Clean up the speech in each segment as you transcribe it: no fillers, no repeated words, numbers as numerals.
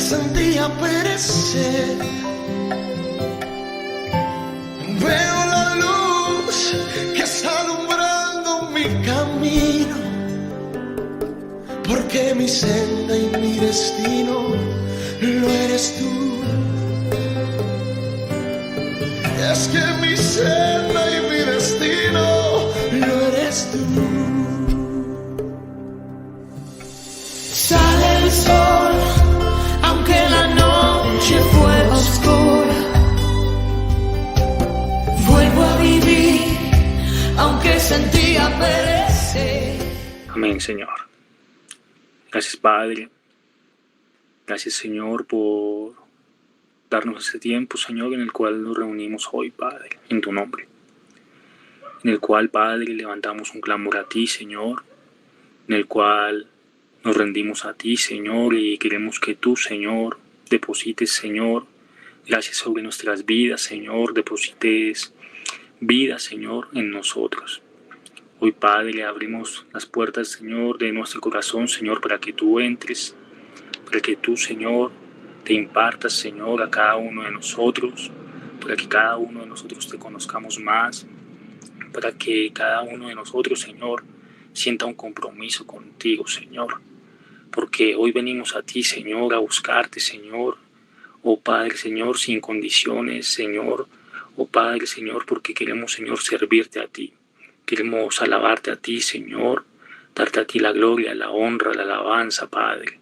sentía perecer. Veo la luz que está alumbrando mi camino, porque mi senda y mi destino lo eres tú. Es que mi senda y mi destino lo eres tú. Sale el sol, aunque la noche fue oscura. Vuelvo a vivir, aunque sentía perecer. Amén, Señor. Gracias, Padre. Gracias, Señor, por darnos este tiempo, Señor, en el cual nos reunimos hoy, Padre, en tu nombre. En el cual, Padre, levantamos un clamor a ti, Señor. En el cual nos rendimos a ti, Señor, y queremos que tú, Señor, deposites, Señor, gracias sobre nuestras vidas, Señor, deposites vida, Señor, en nosotros. Hoy, Padre, abrimos las puertas, Señor, de nuestro corazón, Señor, para que tú entres, para que tú, Señor, te impartas, Señor, a cada uno de nosotros, para que cada uno de nosotros te conozcamos más, para que cada uno de nosotros, Señor, sienta un compromiso contigo, Señor. Porque hoy venimos a ti, Señor, a buscarte, Señor. Oh Padre, Señor, sin condiciones, Señor. Oh Padre, Señor, porque queremos, Señor, servirte a ti. Queremos alabarte a ti, Señor. Darte a ti la gloria, la honra, la alabanza, Padre.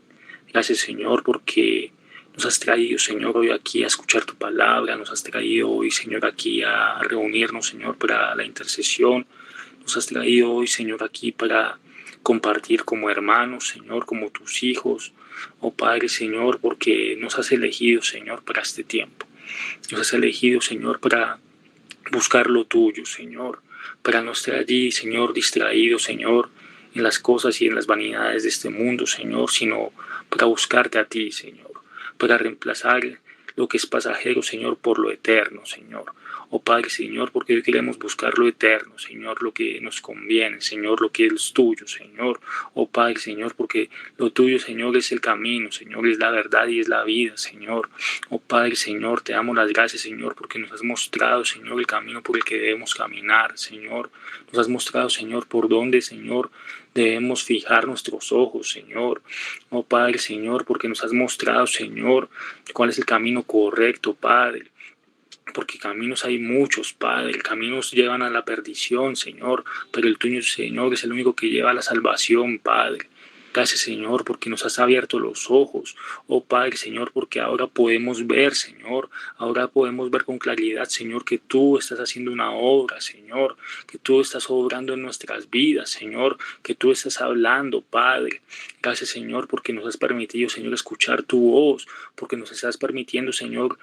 Gracias, Señor, porque nos has traído, Señor, hoy aquí a escuchar tu palabra. Nos has traído hoy, Señor, aquí a reunirnos, Señor, para la intercesión. Nos has traído hoy, Señor, aquí para compartir como hermanos, Señor, como tus hijos. Oh Padre, Señor, porque nos has elegido, Señor, para este tiempo. Nos has elegido, Señor, para buscar lo tuyo, Señor. Para no estar allí, Señor, distraído, Señor, en las cosas y en las vanidades de este mundo, Señor, sino para buscarte a ti, Señor. Para reemplazar lo que es pasajero, Señor, por lo eterno, Señor. Oh Padre, Señor, porque hoy queremos buscar lo eterno, Señor, lo que nos conviene, Señor, lo que es tuyo, Señor. Oh Padre, Señor, porque lo tuyo, Señor, es el camino, Señor, es la verdad y es la vida, Señor. Oh Padre, Señor, te damos las gracias, Señor, porque nos has mostrado, Señor, el camino por el que debemos caminar, Señor. Nos has mostrado, Señor, por dónde, Señor, debemos fijar nuestros ojos, Señor. Oh Padre, Señor, porque nos has mostrado, Señor, cuál es el camino correcto, Padre. Porque caminos hay muchos, Padre. Caminos llevan a la perdición, Señor. Pero el tuyo, Señor, es el único que lleva a la salvación, Padre. Gracias, Señor, porque nos has abierto los ojos. Oh Padre, Señor, porque ahora podemos ver, Señor. Ahora podemos ver con claridad, Señor, que tú estás haciendo una obra, Señor. Que tú estás obrando en nuestras vidas, Señor. Que tú estás hablando, Padre. Gracias, Señor, porque nos has permitido, Señor, escuchar tu voz. Porque nos estás permitiendo, Señor,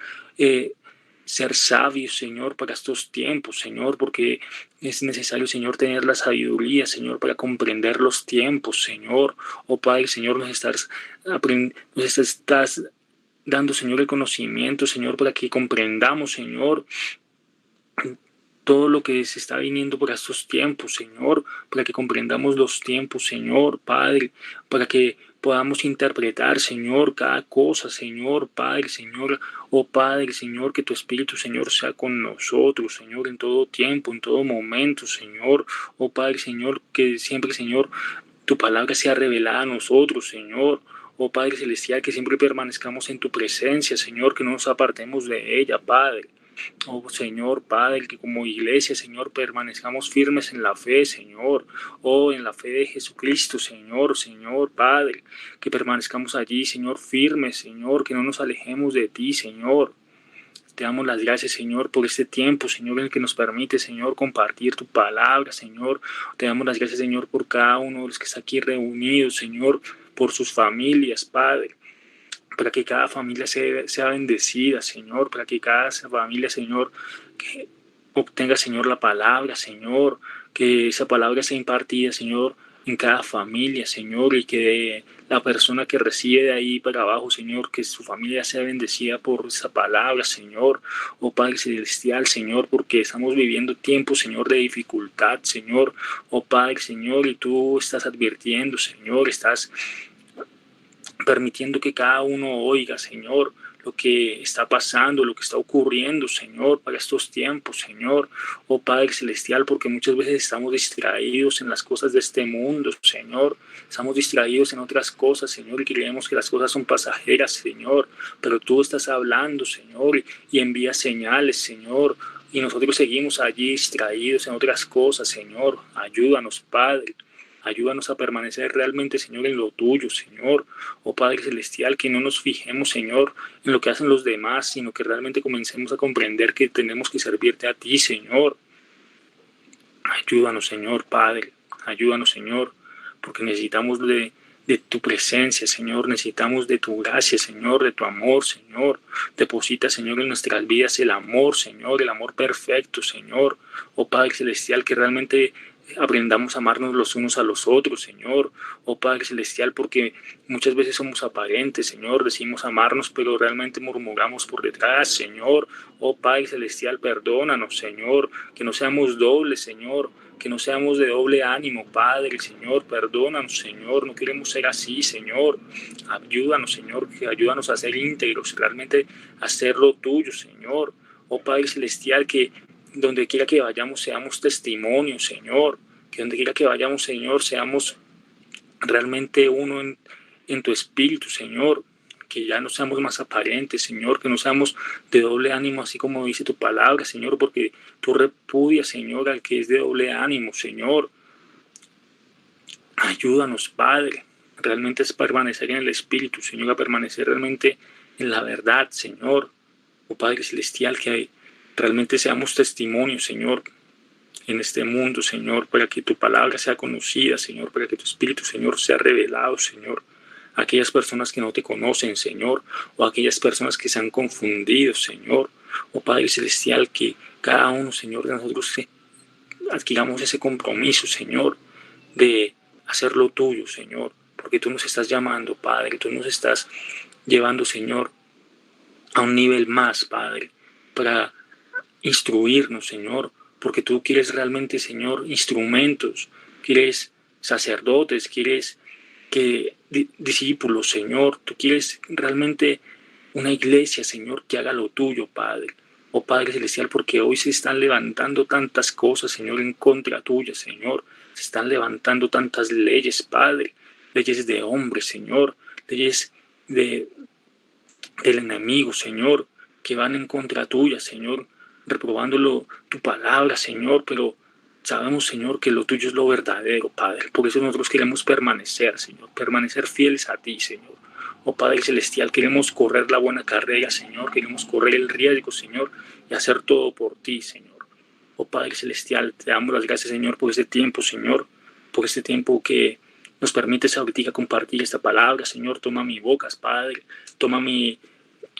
ser sabios, Señor, para estos tiempos, Señor, porque es necesario, Señor, tener la sabiduría, Señor, para comprender los tiempos, Señor. Oh Padre, Señor, nos estás dando, Señor, el conocimiento, Señor, para que comprendamos, Señor, todo lo que se está viniendo por estos tiempos, Señor, para que comprendamos los tiempos, Señor, Padre, para que podamos interpretar, Señor, cada cosa, Señor, Padre, Señor, oh Padre, Señor, que tu Espíritu, Señor, sea con nosotros, Señor, en todo tiempo, en todo momento, Señor, oh Padre, Señor, que siempre, Señor, tu palabra sea revelada a nosotros, Señor. Oh Padre Celestial, que siempre permanezcamos en tu presencia, Señor, que no nos apartemos de ella, Padre. Oh Señor, Padre, que como iglesia, Señor, permanezcamos firmes en la fe, Señor. Oh, en la fe de Jesucristo, Señor, Señor, Padre. Que permanezcamos allí, Señor, firmes, Señor. Que no nos alejemos de ti, Señor. Te damos las gracias, Señor, por este tiempo, Señor, en el que nos permite, Señor, compartir tu palabra, Señor. Te damos las gracias, Señor, por cada uno de los que está aquí reunidos, Señor, por sus familias, Padre. Para que cada familia sea bendecida, Señor, para que cada familia, Señor, que obtenga, Señor, la palabra, Señor, que esa palabra sea impartida, Señor, en cada familia, Señor, y que la persona que reside de ahí para abajo, Señor, que su familia sea bendecida por esa palabra, Señor, oh Padre Celestial, Señor, porque estamos viviendo tiempos, Señor, de dificultad, Señor, oh Padre, Señor, y tú estás advirtiendo, Señor, estás permitiendo que cada uno oiga, Señor, lo que está pasando, lo que está ocurriendo, Señor, para estos tiempos, Señor. Oh Padre Celestial, porque muchas veces estamos distraídos en las cosas de este mundo, Señor. Estamos distraídos en otras cosas, Señor, y creemos que las cosas son pasajeras, Señor. Pero tú estás hablando, Señor, y envías señales, Señor. Y nosotros seguimos allí distraídos en otras cosas, Señor. Ayúdanos, Padre. Ayúdanos a permanecer realmente, Señor, en lo tuyo, Señor. Oh Padre Celestial, que no nos fijemos, Señor, en lo que hacen los demás, sino que realmente comencemos a comprender que tenemos que servirte a ti, Señor. Ayúdanos, Señor, Padre. Ayúdanos, Señor, porque necesitamos de tu presencia, Señor. Necesitamos de tu gracia, Señor, de tu amor, Señor. Deposita, Señor, en nuestras vidas el amor, Señor, el amor perfecto, Señor. Oh Padre Celestial, que realmente aprendamos a amarnos los unos a los otros, Señor. Oh Padre Celestial, porque muchas veces somos aparentes, Señor, decimos amarnos, pero realmente murmuramos por detrás, Señor. Oh Padre Celestial, perdónanos, Señor, que no seamos dobles, Señor, que no seamos de doble ánimo, Padre, Señor, perdónanos, Señor, no queremos ser así, Señor. Ayúdanos, Señor, que ayúdanos a ser íntegros, realmente a hacer lo tuyo, Señor. Oh Padre Celestial, que donde quiera que vayamos seamos testimonio, Señor. Que donde quiera que vayamos, Señor, seamos realmente uno en tu espíritu, Señor. Que ya no seamos más aparentes, Señor. Que no seamos de doble ánimo, así como dice tu palabra, Señor. Porque tú repudias, Señor, al que es de doble ánimo, Señor. Ayúdanos, Padre. Realmente es permanecer en el espíritu, Señor. A permanecer realmente en la verdad, Señor. Oh Padre Celestial, que realmente seamos testimonios, Señor, en este mundo, Señor, para que tu palabra sea conocida, Señor, para que tu Espíritu, Señor, sea revelado, Señor, a aquellas personas que no te conocen, Señor, o a aquellas personas que se han confundido, Señor. Oh Padre Celestial, que cada uno, Señor, de nosotros adquiramos ese compromiso, Señor, de hacer lo tuyo, Señor, porque tú nos estás llamando, Padre, tú nos estás llevando, Señor, a un nivel más, Padre, para instruirnos, Señor, porque tú quieres realmente, Señor, instrumentos, quieres sacerdotes, quieres que discípulos, Señor, tú quieres realmente una iglesia, Señor, que haga lo tuyo, Padre. Oh Padre Celestial, porque hoy se están levantando tantas cosas, Señor, en contra tuya, Señor. Se están levantando tantas leyes, Padre, leyes de hombres, Señor, leyes del enemigo, Señor, que van en contra tuya, Señor, reprobándolo tu palabra, Señor, pero sabemos, Señor, que lo tuyo es lo verdadero, Padre. Por eso nosotros queremos permanecer, Señor, permanecer fieles a ti, Señor. Oh Padre Celestial, queremos correr la buena carrera, Señor, queremos correr el riesgo, Señor, y hacer todo por ti, Señor. Oh Padre Celestial, te damos las gracias, Señor, por este tiempo, Señor, por este tiempo que nos permites ahorita compartir esta palabra, Señor. Toma mi boca, Padre, toma mi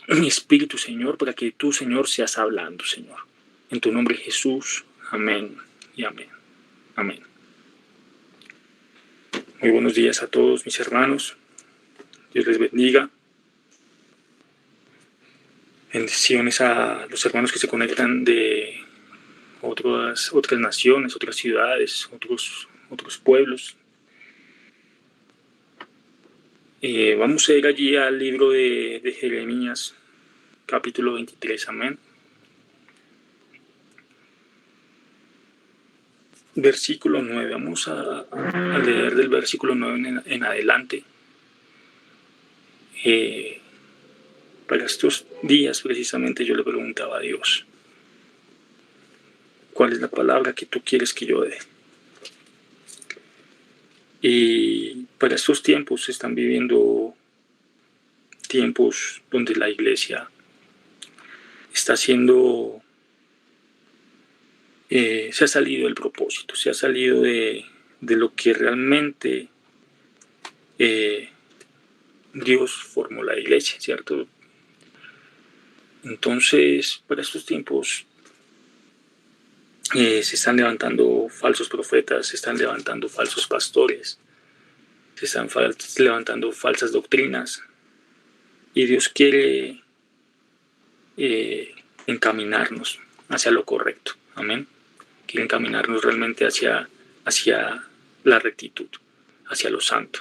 espíritu, Señor, para que tú, Señor, seas hablando, Señor. En tu nombre, Jesús. Amén y amén. Amén. Muy buenos días a todos mis hermanos. Dios les bendiga. Bendiciones a los hermanos que se conectan de otras naciones, otras ciudades, otros pueblos. Vamos a ir allí al libro de Jeremías, capítulo 23, amén. Versículo 9, vamos a leer del versículo 9 en adelante. Para estos días precisamente yo le preguntaba a Dios, ¿cuál es la palabra que tú quieres que yo dé? Y para estos tiempos se están viviendo tiempos donde la iglesia está haciendo, se ha salido del propósito, se ha salido de lo que realmente Dios formó la iglesia, ¿cierto? Entonces, para estos tiempos se están levantando falsos profetas, se están levantando falsos pastores, se están levantando falsas doctrinas, y Dios quiere encaminarnos hacia lo correcto, amén. Quiere encaminarnos realmente hacia la rectitud, hacia lo santo.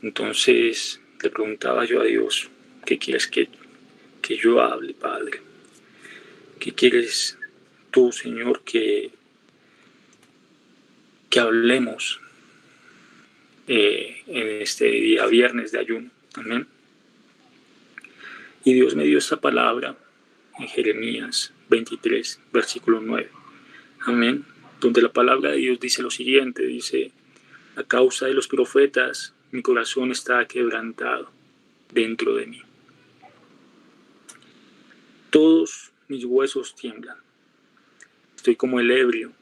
Entonces, le preguntaba yo a Dios, ¿qué quieres que yo hable, Padre? ¿Qué quieres tú, Señor, que hablemos en este día viernes de ayuno? Amén. Y Dios me dio esta palabra en Jeremías 23, versículo 9. Amén. Donde la palabra de Dios dice lo siguiente, dice: a causa de los profetas, mi corazón está quebrantado dentro de mí. Todos mis huesos tiemblan. Estoy como el ebrio,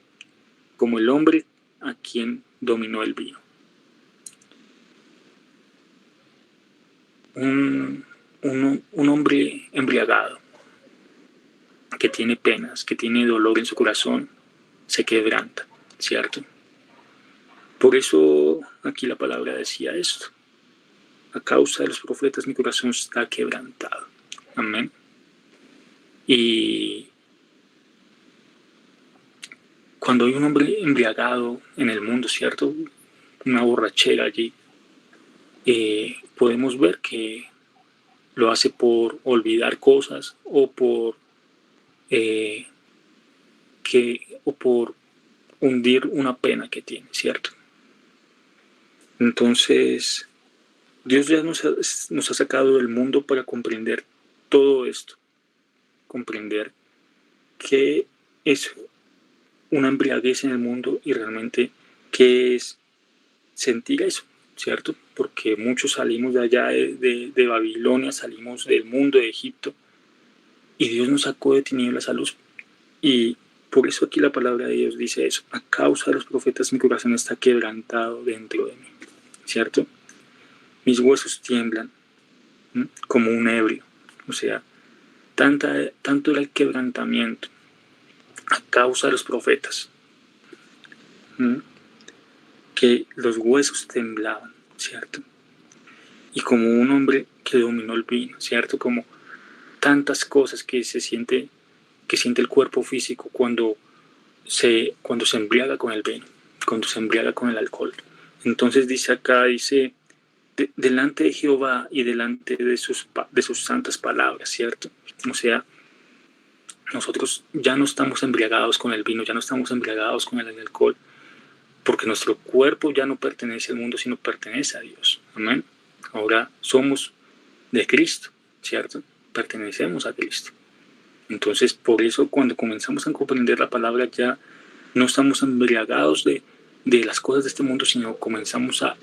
como el hombre a quien dominó el vino. Un hombre embriagado, que tiene penas, que tiene dolor en su corazón, se quebranta, ¿cierto? Por eso aquí la palabra decía esto: a causa de los profetas mi corazón está quebrantado. Amén. Y cuando hay un hombre embriagado en el mundo, ¿cierto? Una borrachera allí, podemos ver que lo hace por olvidar cosas o por hundir una pena que tiene, ¿cierto? Entonces, Dios ya nos ha sacado del mundo para comprender todo esto, comprender qué es una embriaguez en el mundo y realmente qué es sentir eso, ¿cierto? Porque muchos salimos de allá de Babilonia, salimos del mundo de Egipto y Dios nos sacó de tinieblas a luz. Y por eso aquí la palabra de Dios dice eso: a causa de los profetas mi corazón está quebrantado dentro de mí, ¿cierto? Mis huesos tiemblan como un ebrio. O sea, tanto era el quebrantamiento a causa de los profetas que los huesos temblaban, ¿cierto? Y como un hombre que dominó el vino, ¿cierto? Como tantas cosas que siente el cuerpo físico cuando se embriaga con el vino, cuando se embriaga con el alcohol. Entonces dice delante de Jehová y delante de sus santas palabras, ¿cierto? O sea, nosotros ya no estamos embriagados con el vino, ya no estamos embriagados con el alcohol, porque nuestro cuerpo ya no pertenece al mundo, sino pertenece a Dios. Amén. Ahora somos de Cristo, ¿cierto? Pertenecemos a Cristo. Entonces, por eso cuando comenzamos a comprender la palabra, ya no estamos embriagados de las cosas de este mundo, sino comenzamos a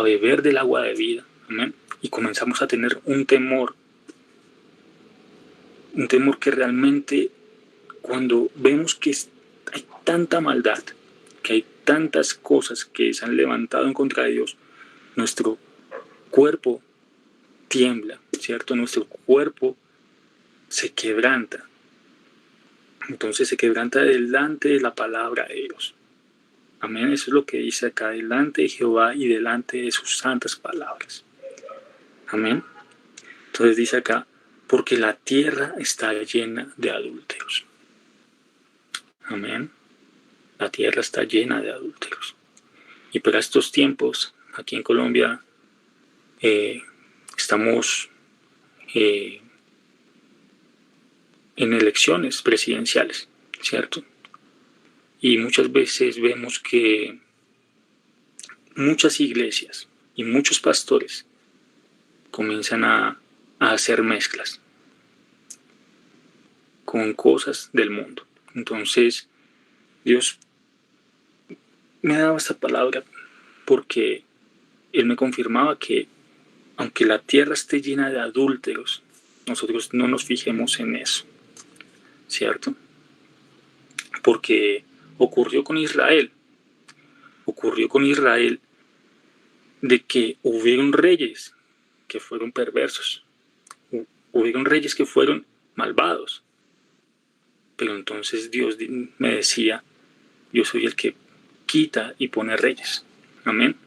beber del agua de vida. Amén. Y comenzamos a tener un temor que realmente, cuando vemos que hay tanta maldad, que hay tantas cosas que se han levantado en contra de Dios, nuestro cuerpo tiembla, ¿cierto? Nuestro cuerpo se quebranta. Entonces se quebranta delante de la palabra de Dios. Amén. Eso es lo que dice acá: delante de Jehová y delante de sus santas palabras. Amén. Entonces dice acá: porque la tierra está llena de adúlteros. Amén. La tierra está llena de adúlteros. Y para estos tiempos, aquí en Colombia, estamos en elecciones presidenciales, ¿cierto? Y muchas veces vemos que muchas iglesias y muchos pastores comienzan a hacer mezclas con cosas del mundo. Entonces, Dios me daba esta palabra porque Él me confirmaba que aunque la tierra esté llena de adúlteros, nosotros no nos fijemos en eso, ¿cierto? Porque ocurrió con Israel de que hubieron reyes que fueron perversos, hubieron reyes que fueron malvados, pero entonces Dios me decía: yo soy el que quita y pone reyes. Amén.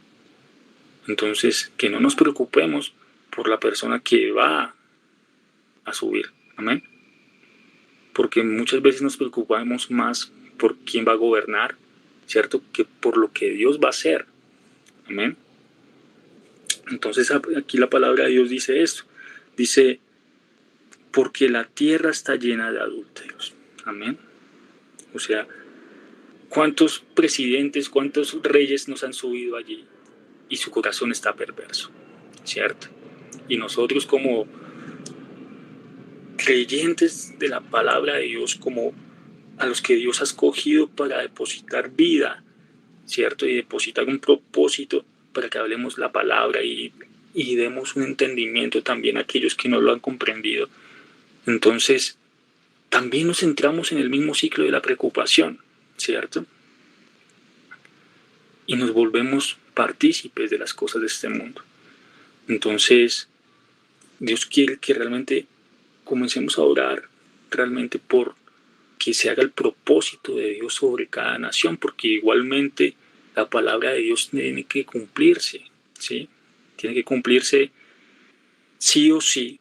Entonces, que no nos preocupemos por la persona que va a subir. Amén. Porque muchas veces nos preocupamos más por quién va a gobernar, ¿cierto?, que por lo que Dios va a hacer. Amén. Entonces aquí la palabra de Dios dice esto. Dice, porque la tierra está llena de adúlteros. Amén. O sea, ¿cuántos presidentes, cuántos reyes nos han subido allí? Y su corazón está perverso, ¿cierto? Y nosotros como creyentes de la palabra de Dios, como a los que Dios ha escogido para depositar vida, ¿cierto? Y depositar un propósito para que hablemos la palabra y demos un entendimiento también a aquellos que no lo han comprendido. Entonces, también nos centramos en el mismo ciclo de la preocupación, ¿cierto? Y nos volvemos partícipes de las cosas de este mundo. Entonces, Dios quiere que realmente comencemos a orar realmente por que se haga el propósito de Dios sobre cada nación, porque igualmente la palabra de Dios tiene que cumplirse, ¿sí? Tiene que cumplirse sí o sí,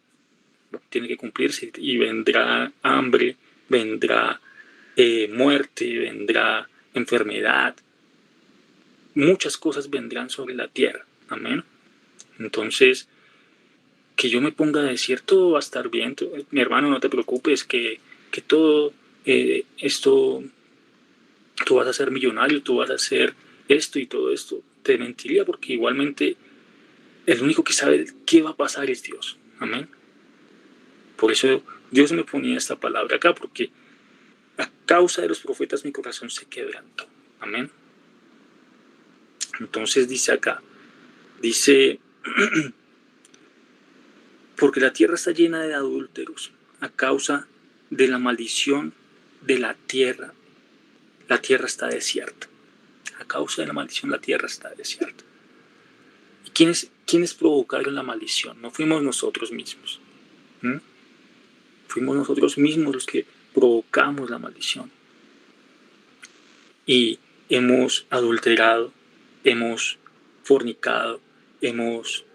tiene que cumplirse y vendrá hambre, vendrá muerte, vendrá enfermedad, muchas cosas vendrán sobre la tierra, amén. Entonces, que yo me ponga a decir todo va a estar bien, mi hermano, no te preocupes, que todo esto, tú vas a ser millonario, tú vas a hacer esto y todo esto, te mentiría, porque igualmente el único que sabe qué va a pasar es Dios, amén. Por eso Dios me ponía esta palabra acá, porque a causa de los profetas mi corazón se quebrantó, amén. Entonces dice acá, dice, porque la tierra está llena de adúlteros a causa de la maldición de la tierra está desierta. A causa de la maldición la tierra está desierta. ¿Y quiénes provocaron la maldición? No fuimos nosotros mismos. Fuimos nosotros mismos los que provocamos la maldición. Y hemos adulterado, hemos fornicado, nos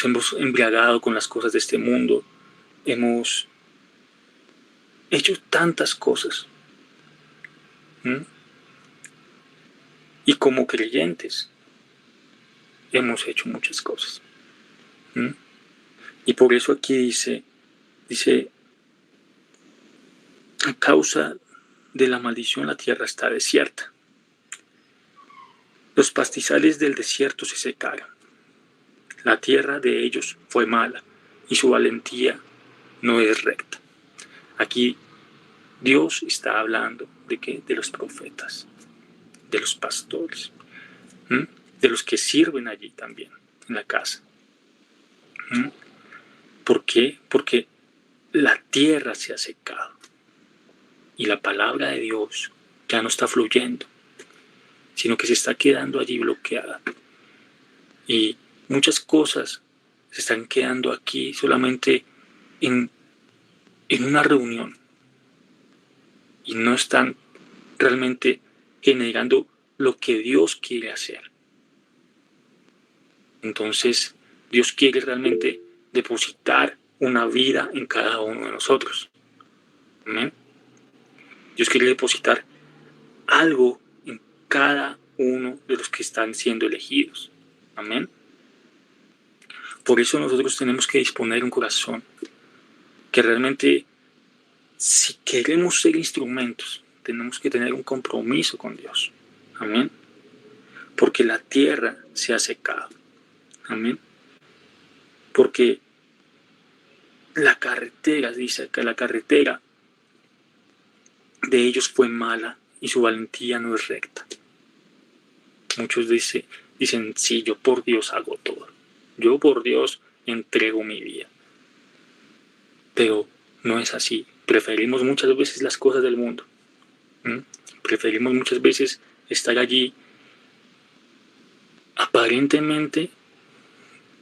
hemos embriagado con las cosas de este mundo, hemos hecho tantas cosas. Y como creyentes hemos hecho muchas cosas. Y por eso aquí dice, a causa de la maldición la tierra está desierta. Los pastizales del desierto se secaron. La tierra de ellos fue mala y su valentía no es recta. Aquí Dios está hablando de qué? De los profetas, de los pastores, de los que sirven allí también, en la casa. ¿Por qué? Porque la tierra se ha secado y la palabra de Dios ya no está fluyendo, sino que se está quedando allí bloqueada. Y muchas cosas se están quedando aquí solamente en una reunión y no están realmente generando lo que Dios quiere hacer. Entonces, Dios quiere realmente depositar una vida en cada uno de nosotros. ¿Amén? Dios quiere depositar algo en cada uno de los que están siendo elegidos. Amén. Por eso nosotros tenemos que disponer un corazón que realmente, si queremos ser instrumentos, tenemos que tener un compromiso con Dios. Amén. Porque la tierra se ha secado. Amén. Porque la carretera, dice que la carretera de ellos fue mala y su valentía no es recta. Muchos dicen, sí, yo por Dios hago todo. Yo por Dios entrego mi vida. Pero no es así. Preferimos muchas veces las cosas del mundo. Preferimos muchas veces estar allí aparentemente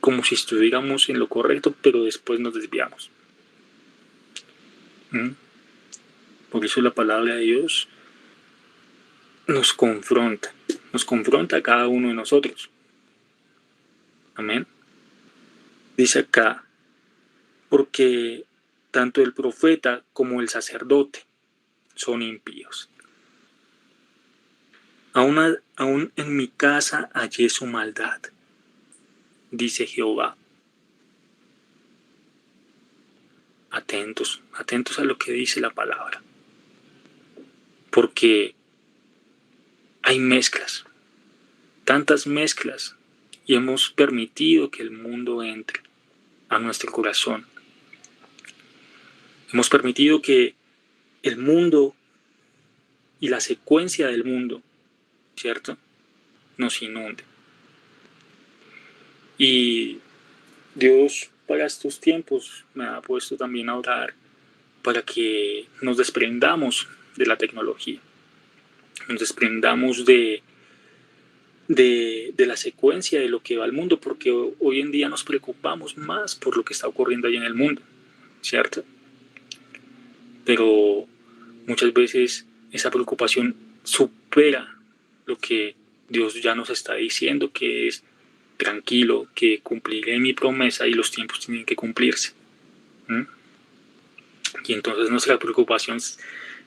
como si estuviéramos en lo correcto, pero después nos desviamos. Por eso la palabra de Dios nos confronta a cada uno de nosotros. Amén. Dice acá, porque tanto el profeta como el sacerdote son impíos. Aún en mi casa hallé su maldad. dice Jehová. Atentos, atentos a lo que dice la palabra. Porque hay mezclas, tantas mezclas, y hemos permitido que el mundo entre a nuestro corazón. Hemos permitido que el mundo y la secuencia del mundo, ¿cierto?, nos inunde. Y Dios para estos tiempos me ha puesto también a orar para que nos desprendamos de la tecnología, nos desprendamos de la secuencia de lo que va al mundo, porque hoy en día nos preocupamos más por lo que está ocurriendo ahí en el mundo, ¿cierto? Pero muchas veces esa preocupación supera lo que Dios ya nos está diciendo, que es tranquilo, que cumpliré mi promesa y los tiempos tienen que cumplirse. Y entonces nuestra preocupación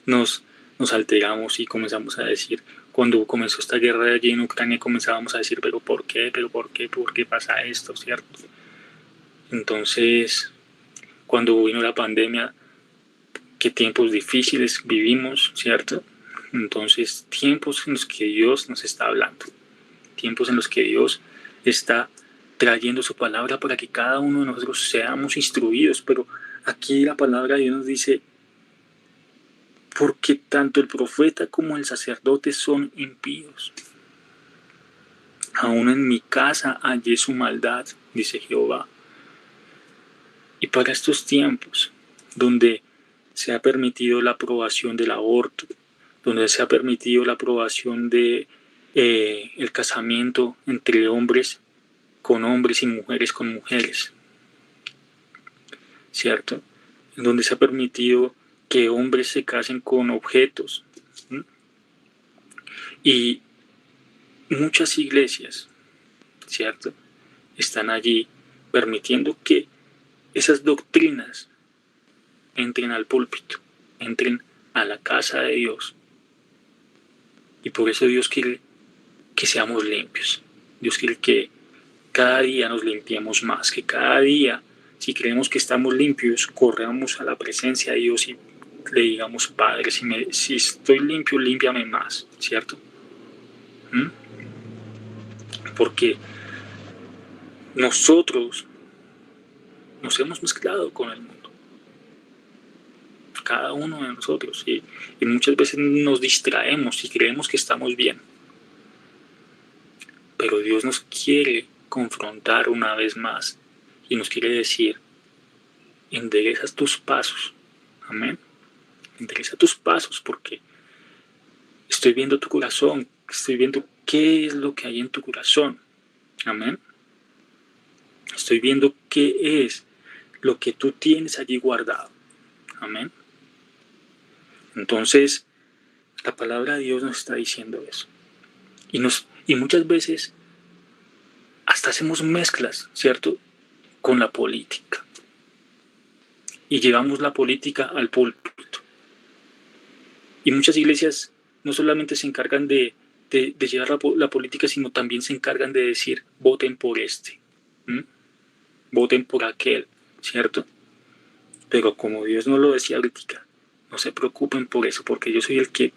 nos alteramos y comenzamos a decir, cuando comenzó esta guerra allí en Ucrania, comenzábamos a decir, pero ¿por qué? ¿Por qué pasa esto? ¿Cierto? Entonces, cuando vino la pandemia, qué tiempos difíciles vivimos, ¿cierto? Entonces, tiempos en los que Dios nos está hablando, tiempos en los que Dios está trayendo su palabra para que cada uno de nosotros seamos instruidos, pero aquí la palabra de Dios nos dice, porque tanto el profeta como el sacerdote son impíos. Aún en mi casa hallé su maldad, dice Jehová. Y para estos tiempos, donde se ha permitido la aprobación del aborto, donde se ha permitido la aprobación de el casamiento entre hombres y mujeres con mujeres, ¿cierto? Donde se ha permitido que hombres se casen con objetos. Y muchas iglesias, ¿cierto?, están allí permitiendo que esas doctrinas entren al púlpito, entren a la casa de Dios. Y por eso Dios quiere que seamos limpios. Dios quiere que cada día nos limpiemos más, que cada día, si creemos que estamos limpios, corramos a la presencia de Dios y le digamos, Padre, si estoy limpio, límpiame más, ¿cierto? Porque nosotros nos hemos mezclado con el mundo, cada uno de nosotros, y muchas veces nos distraemos y creemos que estamos bien, pero Dios nos quiere confrontar una vez más y nos quiere decir, enderezas tus pasos, amén, endereza tus pasos, porque estoy viendo tu corazón, estoy viendo qué es lo que hay en tu corazón, amén, estoy viendo qué es lo que tú tienes allí guardado, amén. Entonces la palabra de Dios nos está diciendo eso, y muchas veces hasta hacemos mezclas, ¿cierto?, con la política, y llevamos la política al púlpito. Y muchas iglesias no solamente se encargan de llevar la política, sino también se encargan de decir, voten por este, voten por aquel, ¿cierto? Pero como Dios no lo decía ahorita, no se preocupen por eso, porque yo soy el que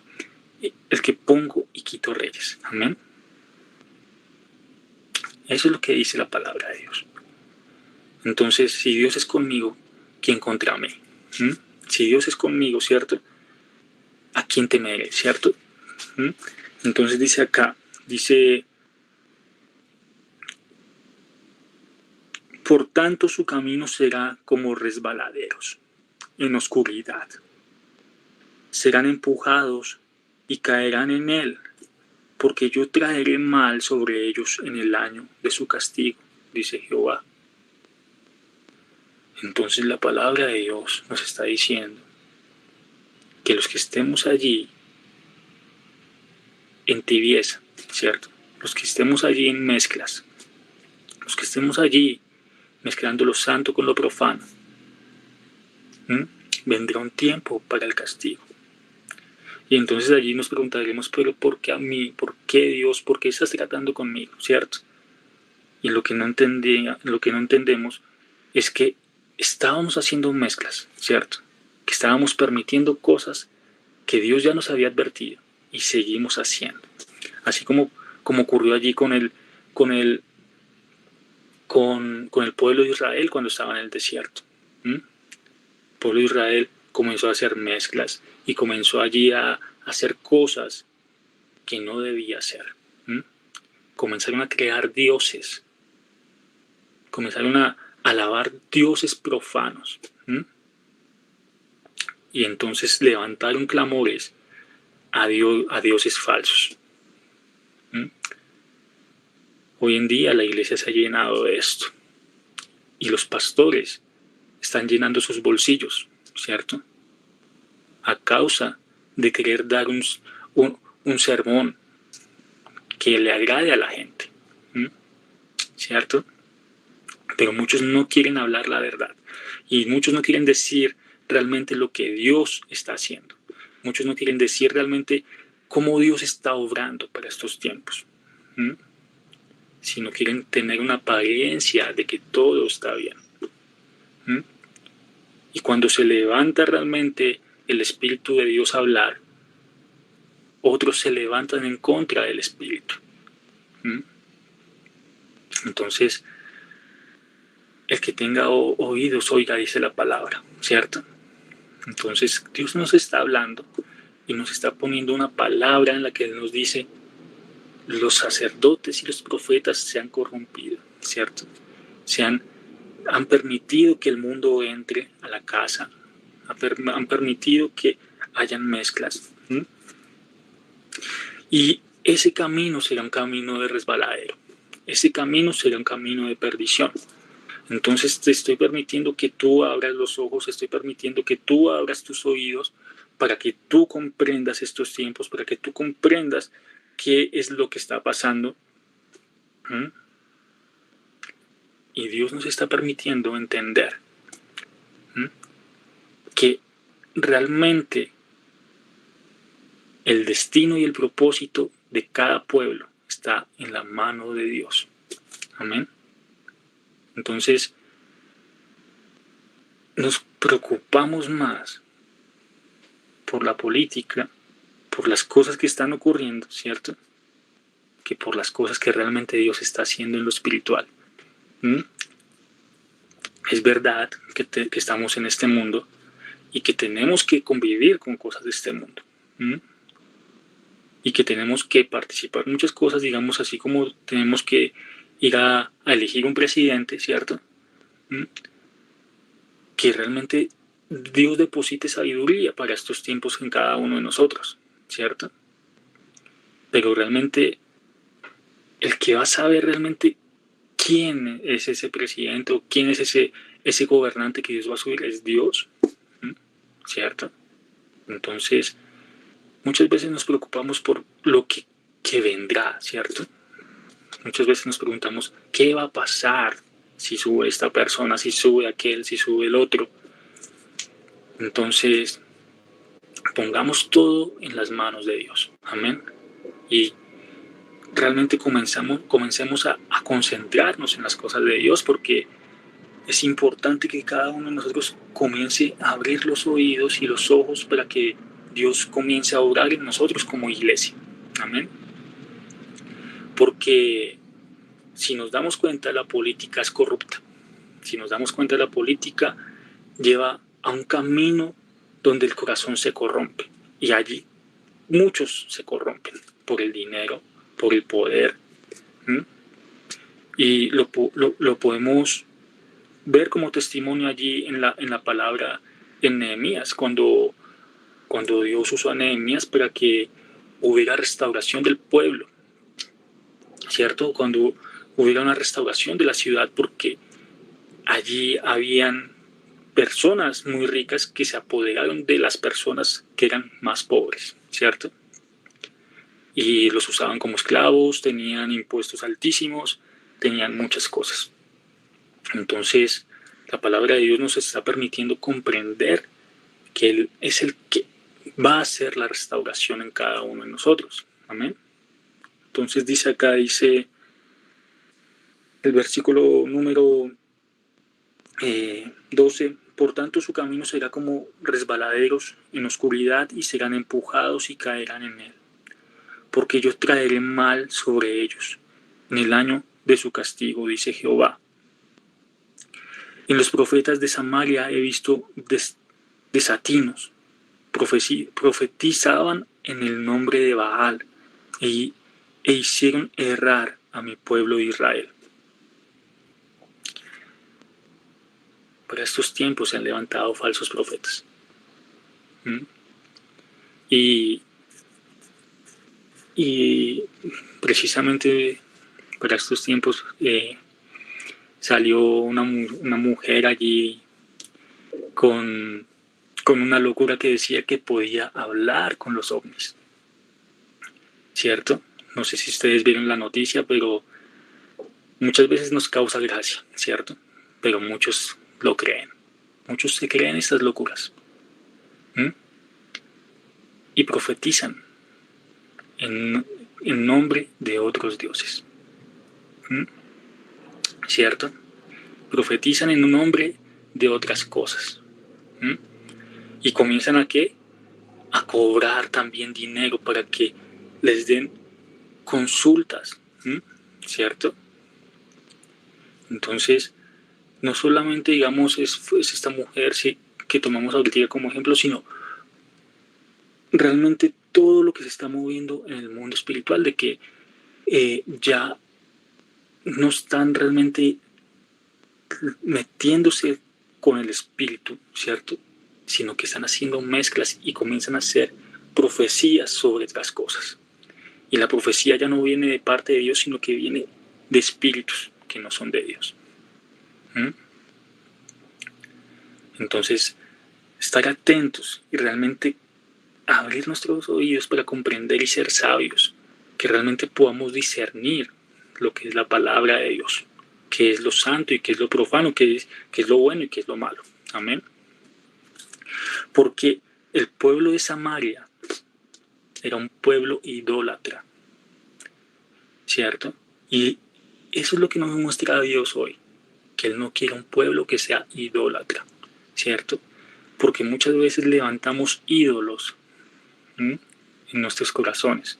pongo y quito reyes, amén. Eso es lo que dice la palabra de Dios. Entonces, si Dios es conmigo, ¿quién contra mí? Si Dios es conmigo, ¿cierto?, ¿a quién temeré?, ¿cierto? Entonces dice acá, por tanto su camino será como resbaladeros en oscuridad. Serán empujados y caerán en él, porque yo traeré mal sobre ellos en el año de su castigo, dice Jehová. Entonces la palabra de Dios nos está diciendo que los que estemos allí en tibieza, ¿cierto?, los que estemos allí en mezclas, los que estemos allí mezclando lo santo con lo profano, vendrá un tiempo para el castigo. Y entonces allí nos preguntaremos, pero ¿por qué a mí? ¿Por qué Dios? ¿Por qué estás tratando conmigo? ¿Cierto? Y lo que no entendemos es que estábamos haciendo mezclas, ¿cierto? Que estábamos permitiendo cosas que Dios ya nos había advertido y seguimos haciendo. Así como ocurrió allí con el pueblo de Israel cuando estaba en el desierto. El pueblo de Israel comenzó a hacer mezclas y comenzó allí a hacer cosas que no debía hacer. Comenzaron a crear dioses, comenzaron a alabar dioses profanos. Y entonces levantaron clamores a dioses falsos. Hoy en día la iglesia se ha llenado de esto. Y los pastores están llenando sus bolsillos, ¿cierto? A causa de querer dar un sermón que le agrade a la gente, ¿cierto? Pero muchos no quieren hablar la verdad. Y muchos no quieren decir realmente lo que Dios está haciendo. Muchos no quieren decir realmente cómo Dios está obrando para estos tiempos. Sino quieren tener una apariencia de que todo está bien. Y cuando se levanta realmente el Espíritu de Dios a hablar, otros se levantan en contra del Espíritu. Entonces, el que tenga oídos, oiga, dice la palabra, ¿cierto? Entonces, Dios nos está hablando y nos está poniendo una palabra en la que Él nos dice: los sacerdotes y los profetas se han corrompido, ¿cierto? Han permitido que el mundo entre a la casa, han permitido que hayan mezclas. Y ese camino será un camino de resbaladero, ese camino será un camino de perdición. Entonces te estoy permitiendo que tú abras los ojos, estoy permitiendo que tú abras tus oídos para que tú comprendas estos tiempos, para que tú comprendas qué es lo que está pasando. Y Dios nos está permitiendo entender que realmente el destino y el propósito de cada pueblo está en la mano de Dios. Amén. Entonces, nos preocupamos más por la política, por las cosas que están ocurriendo, ¿cierto? Que por las cosas que realmente Dios está haciendo en lo espiritual. Es verdad que estamos en este mundo y que tenemos que convivir con cosas de este mundo. Y que tenemos que participar en muchas cosas, digamos, así como tenemos que ir a elegir un presidente, ¿cierto? Que realmente Dios deposite sabiduría para estos tiempos en cada uno de nosotros, ¿cierto? Pero realmente el que va a saber realmente quién es ese presidente o quién es ese gobernante que Dios va a subir es Dios, ¿cierto? Entonces, muchas veces nos preocupamos por lo que vendrá, ¿cierto? Muchas veces nos preguntamos, ¿qué va a pasar si sube esta persona, si sube aquel, si sube el otro? Entonces, pongamos todo en las manos de Dios. Amén. Y realmente comencemos a concentrarnos en las cosas de Dios, porque es importante que cada uno de nosotros comience a abrir los oídos y los ojos para que Dios comience a obrar en nosotros como iglesia. Amén. Porque si nos damos cuenta, la política es corrupta. Si nos damos cuenta, la política lleva a un camino donde el corazón se corrompe. Y allí muchos se corrompen por el dinero, por el poder. Y lo podemos ver como testimonio allí en la palabra en Nehemías, cuando Dios usó a Nehemías para que hubiera restauración del pueblo, ¿cierto? Cuando hubiera una restauración de la ciudad, porque allí habían personas muy ricas que se apoderaron de las personas que eran más pobres, ¿cierto? Y los usaban como esclavos, tenían impuestos altísimos, tenían muchas cosas. Entonces, la palabra de Dios nos está permitiendo comprender que Él es el que va a hacer la restauración en cada uno de nosotros. Amén. Entonces dice El versículo número 12, por tanto su camino será como resbaladeros en oscuridad y serán empujados y caerán en él, porque yo traeré mal sobre ellos en el año de su castigo, dice Jehová. En los profetas de Samaria he visto desatinos, profetizaban en el nombre de Baal e hicieron errar a mi pueblo de Israel. Para estos tiempos se han levantado falsos profetas. Y precisamente para estos tiempos salió una mujer allí con una locura que decía que podía hablar con los ovnis. ¿Cierto? No sé si ustedes vieron la noticia, pero muchas veces nos causa gracia, ¿cierto? Pero muchos lo creen. Muchos se creen estas locuras. Y profetizan en nombre de otros dioses. ¿Cierto? Profetizan en nombre de otras cosas. Y comienzan a ¿qué? A cobrar también dinero para que les den consultas. ¿Cierto? Entonces, no solamente, digamos, es esta mujer que tomamos ahorita como ejemplo, sino realmente todo lo que se está moviendo en el mundo espiritual, de que ya no están realmente metiéndose con el espíritu, ¿cierto? Sino que están haciendo mezclas y comienzan a hacer profecías sobre otras cosas. Y la profecía ya no viene de parte de Dios, sino que viene de espíritus que no son de Dios. Entonces, estar atentos y realmente abrir nuestros oídos para comprender y ser sabios, que realmente podamos discernir lo que es la palabra de Dios, qué es lo santo y qué es lo profano, qué es lo bueno y qué es lo malo. Amén. Porque el pueblo de Samaria era un pueblo idólatra, ¿cierto? Y eso es lo que nos muestra Dios hoy, que Él no quiere un pueblo que sea idólatra, ¿cierto? Porque muchas veces levantamos ídolos en nuestros corazones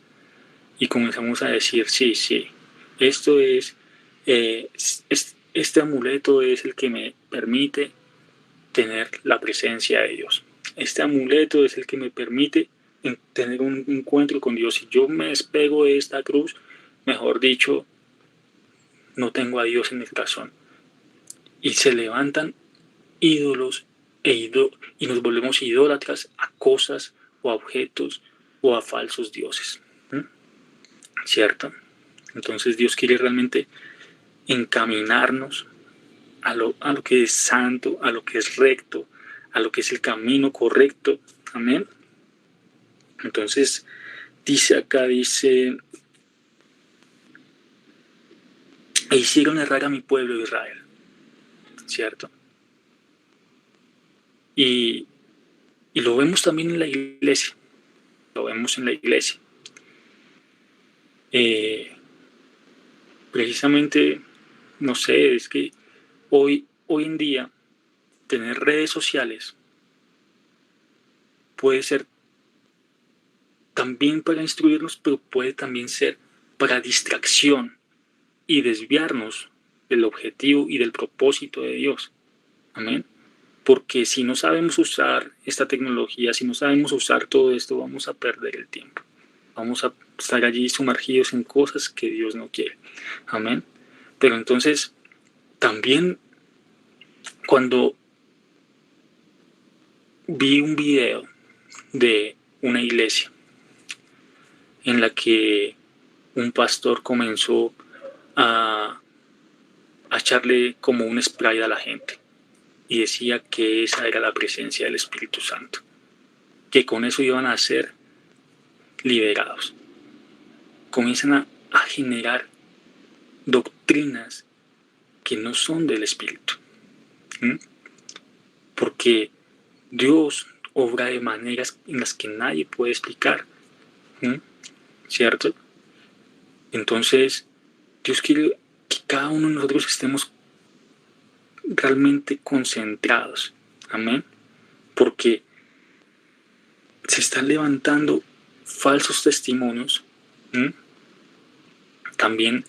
y comenzamos a decir, sí, esto es, este amuleto es el que me permite tener la presencia de Dios. Este amuleto es el que me permite tener un encuentro con Dios. Si yo me despego de esta cruz, mejor dicho, no tengo a Dios en mi corazón. Y se levantan ídolos y nos volvemos idólatras a cosas o a objetos o a falsos dioses. ¿Cierto? Entonces Dios quiere realmente encaminarnos a lo que es santo, a lo que es recto, a lo que es el camino correcto. Amén. Entonces dice, e hicieron errar a mi pueblo de Israel. ¿Cierto? Y lo vemos también en la iglesia. Lo vemos en la iglesia. Precisamente, no sé, es que hoy en día tener redes sociales puede ser también para instruirnos, pero puede también ser para distracción y desviarnos del objetivo y del propósito de Dios. Amén. Porque si no sabemos usar esta tecnología, si no sabemos usar todo esto, vamos a perder el tiempo. Vamos a estar allí sumergidos en cosas que Dios no quiere. Amén. Pero entonces, también cuando vi un video de una iglesia en la que un pastor comenzó a echarle como un spray a la gente y decía que esa era la presencia del Espíritu Santo, que con eso iban a ser liberados. Comienzan a generar doctrinas que no son del Espíritu. Porque Dios obra de maneras en las que nadie puede explicar. ¿Cierto? Entonces, Dios quiere cada uno de nosotros estemos realmente concentrados. Amén. Porque se están levantando falsos testimonios. También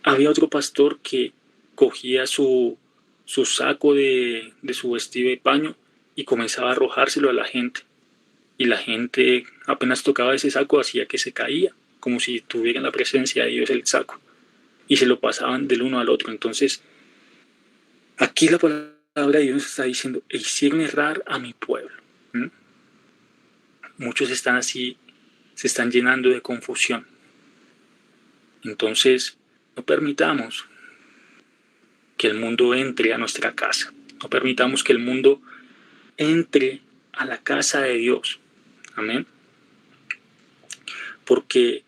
había otro pastor que cogía su saco de su vestido de paño y comenzaba a arrojárselo a la gente. Y la gente apenas tocaba ese saco hacía que se caía, como si tuviera la presencia de Dios el saco. Y se lo pasaban del uno al otro. Entonces, aquí la palabra de Dios está diciendo, hicieron errar a mi pueblo. Muchos están así, se están llenando de confusión. Entonces, no permitamos que el mundo entre a nuestra casa. No permitamos que el mundo entre a la casa de Dios. Amén. Porque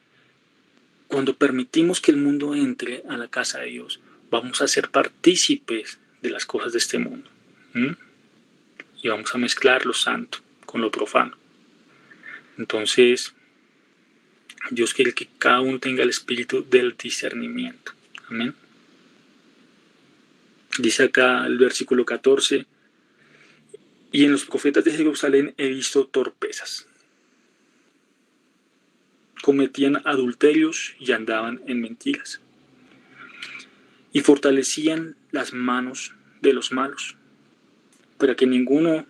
cuando permitimos que el mundo entre a la casa de Dios, vamos a ser partícipes de las cosas de este mundo. Y vamos a mezclar lo santo con lo profano. Entonces, Dios quiere que cada uno tenga el espíritu del discernimiento. Amén. Dice acá el versículo 14, y en los profetas de Jerusalén he visto torpezas. Cometían adulterios y andaban en mentiras. Y fortalecían las manos de los malos, para que ninguno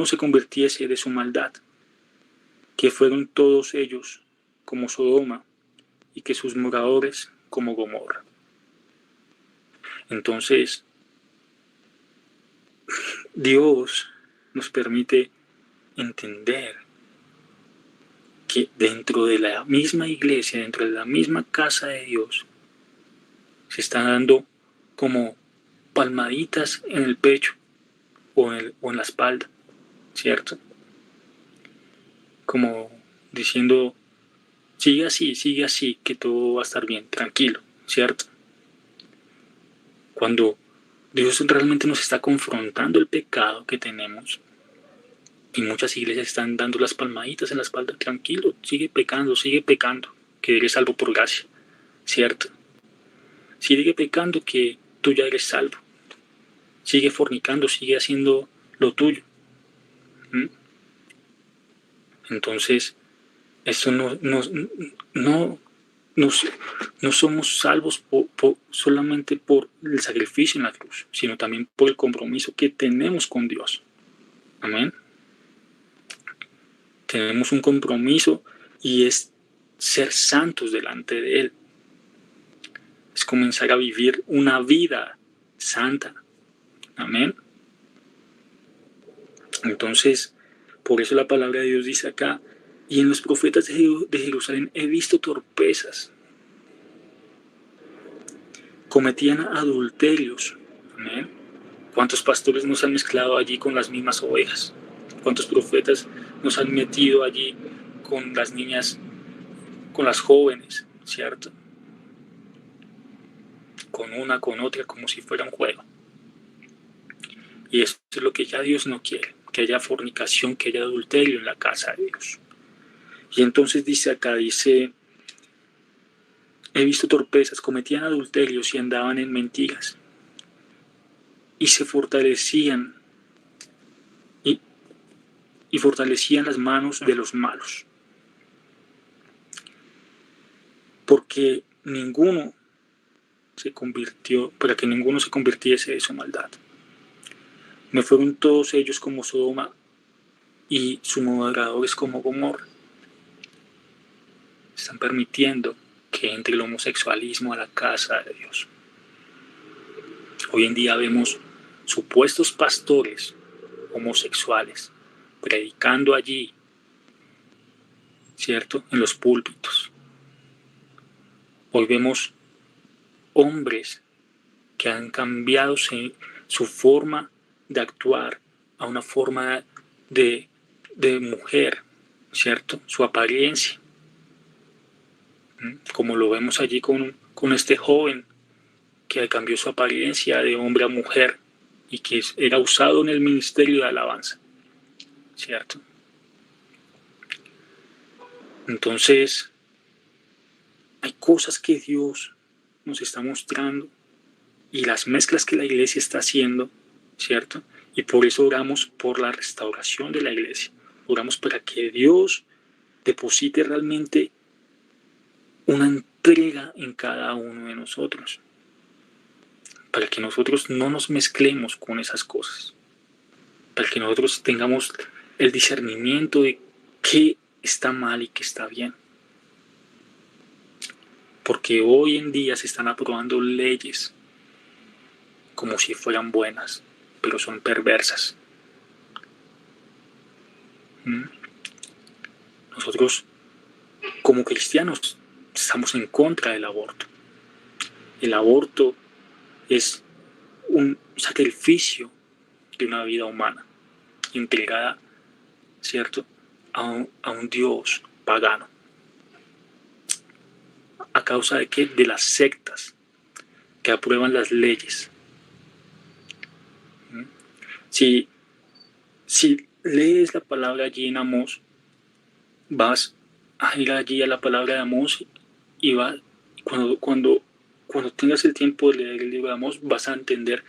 se convirtiese de su maldad, que fueron todos ellos como Sodoma y que sus moradores como Gomorra. Entonces, Dios nos permite entender que dentro de la misma iglesia, dentro de la misma casa de Dios, se están dando como palmaditas en el pecho o en la espalda, ¿cierto? Como diciendo, sigue así, que todo va a estar bien, tranquilo, ¿cierto? Cuando Dios realmente nos está confrontando el pecado que tenemos, y muchas iglesias están dando las palmaditas en la espalda, tranquilo, sigue pecando, que eres salvo por gracia, ¿cierto? Sigue pecando, que tú ya eres salvo. Sigue fornicando, sigue haciendo lo tuyo. Entonces, esto no somos salvos solamente por el sacrificio en la cruz, sino también por el compromiso que tenemos con Dios. Amén. Tenemos un compromiso y es ser santos delante de Él. Es comenzar a vivir una vida santa. Amén. Entonces, por eso la palabra de Dios dice acá, y en los profetas de Jerusalén he visto torpezas. Cometían adulterios. Amén. ¿Cuántos pastores nos han mezclado allí con las mismas ovejas? ¿Cuántos profetas nos han metido allí con las niñas, con las jóvenes, ¿cierto? Con una, con otra, como si fuera un juego. Y eso es lo que ya Dios no quiere, que haya fornicación, que haya adulterio en la casa de Dios. Y entonces dice acá, he visto torpezas, cometían adulterios y andaban en mentiras. Y se fortalecían y fortalecían las manos de los malos. Porque ninguno para que ninguno se convirtiese de su maldad. Me fueron todos ellos como Sodoma y sus moradores como Gomorra. Están permitiendo que entre el homosexualismo a la casa de Dios. Hoy en día vemos supuestos pastores homosexuales predicando allí, ¿cierto? En los púlpitos. Hoy vemos hombres que han cambiado su forma de actuar a una forma de mujer, ¿cierto? Su apariencia. Como lo vemos allí con este joven que cambió su apariencia de hombre a mujer y que era usado en el ministerio de alabanza, ¿cierto? Entonces, hay cosas que Dios nos está mostrando y las mezclas que la iglesia está haciendo, ¿cierto? Y por eso oramos por la restauración de la iglesia. Oramos para que Dios deposite realmente una entrega en cada uno de nosotros, para que nosotros no nos mezclemos con esas cosas, para que nosotros tengamos el discernimiento de qué está mal y qué está bien. Porque hoy en día se están aprobando leyes como si fueran buenas, pero son perversas. Nosotros, como cristianos, estamos en contra del aborto. El aborto es un sacrificio de una vida humana entregada, ¿cierto?, a un Dios pagano. ¿A causa de qué? De las sectas que aprueban las leyes. Si lees la palabra allí en Amós, vas a ir allí a la palabra de Amós y cuando tengas el tiempo de leer el libro de Amós, vas a entender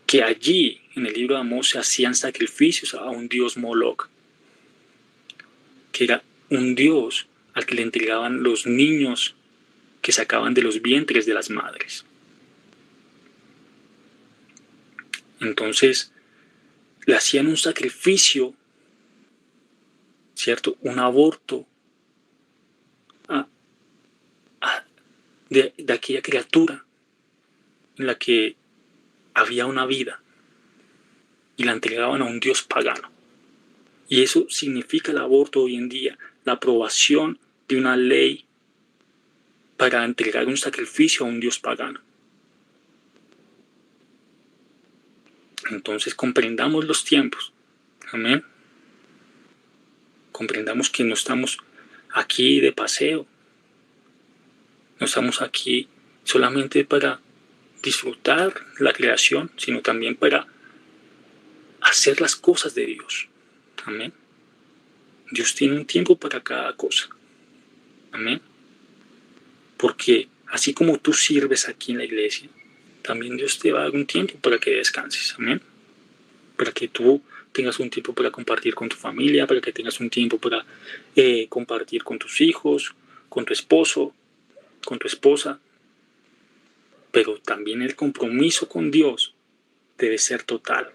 que allí en el libro de Amós se hacían sacrificios a un dios Moloch, que era un dios al que le entregaban los niños que sacaban de los vientres de las madres. Entonces, le hacían un sacrificio, ¿cierto? Un aborto de aquella criatura en la que había una vida y la entregaban a un dios pagano. Y eso significa el aborto hoy en día, la aprobación de una ley para entregar un sacrificio a un dios pagano. Entonces comprendamos los tiempos. Amén. Comprendamos que no estamos aquí de paseo. No estamos aquí solamente para disfrutar la creación, sino también para hacer las cosas de Dios. Amén. Dios tiene un tiempo para cada cosa. Amén. Porque así como tú sirves aquí en la iglesia, también Dios te va a dar un tiempo para que descanses. Amén. Para que tú tengas un tiempo para compartir con tu familia, para que tengas un tiempo para compartir con tus hijos, con tu esposo, con tu esposa. Pero también el compromiso con Dios debe ser total.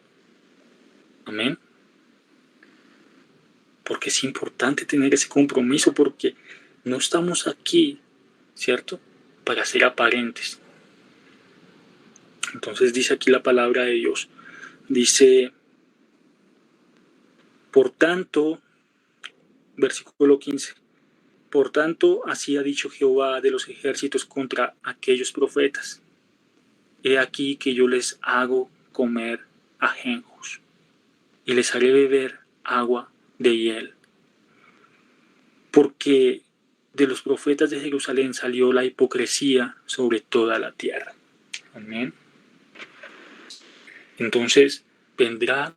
Amén. Porque es importante tener ese compromiso, porque no estamos aquí, ¿cierto?, para ser aparentes. Entonces dice aquí la palabra de Dios. Dice, por tanto, versículo 15, por tanto, así ha dicho Jehová de los ejércitos contra aquellos profetas. He aquí que yo les hago comer ajenjos y les haré beber agua de hiel. Porque de los profetas de Jerusalén salió la hipocresía sobre toda la tierra. Amén. Entonces vendrá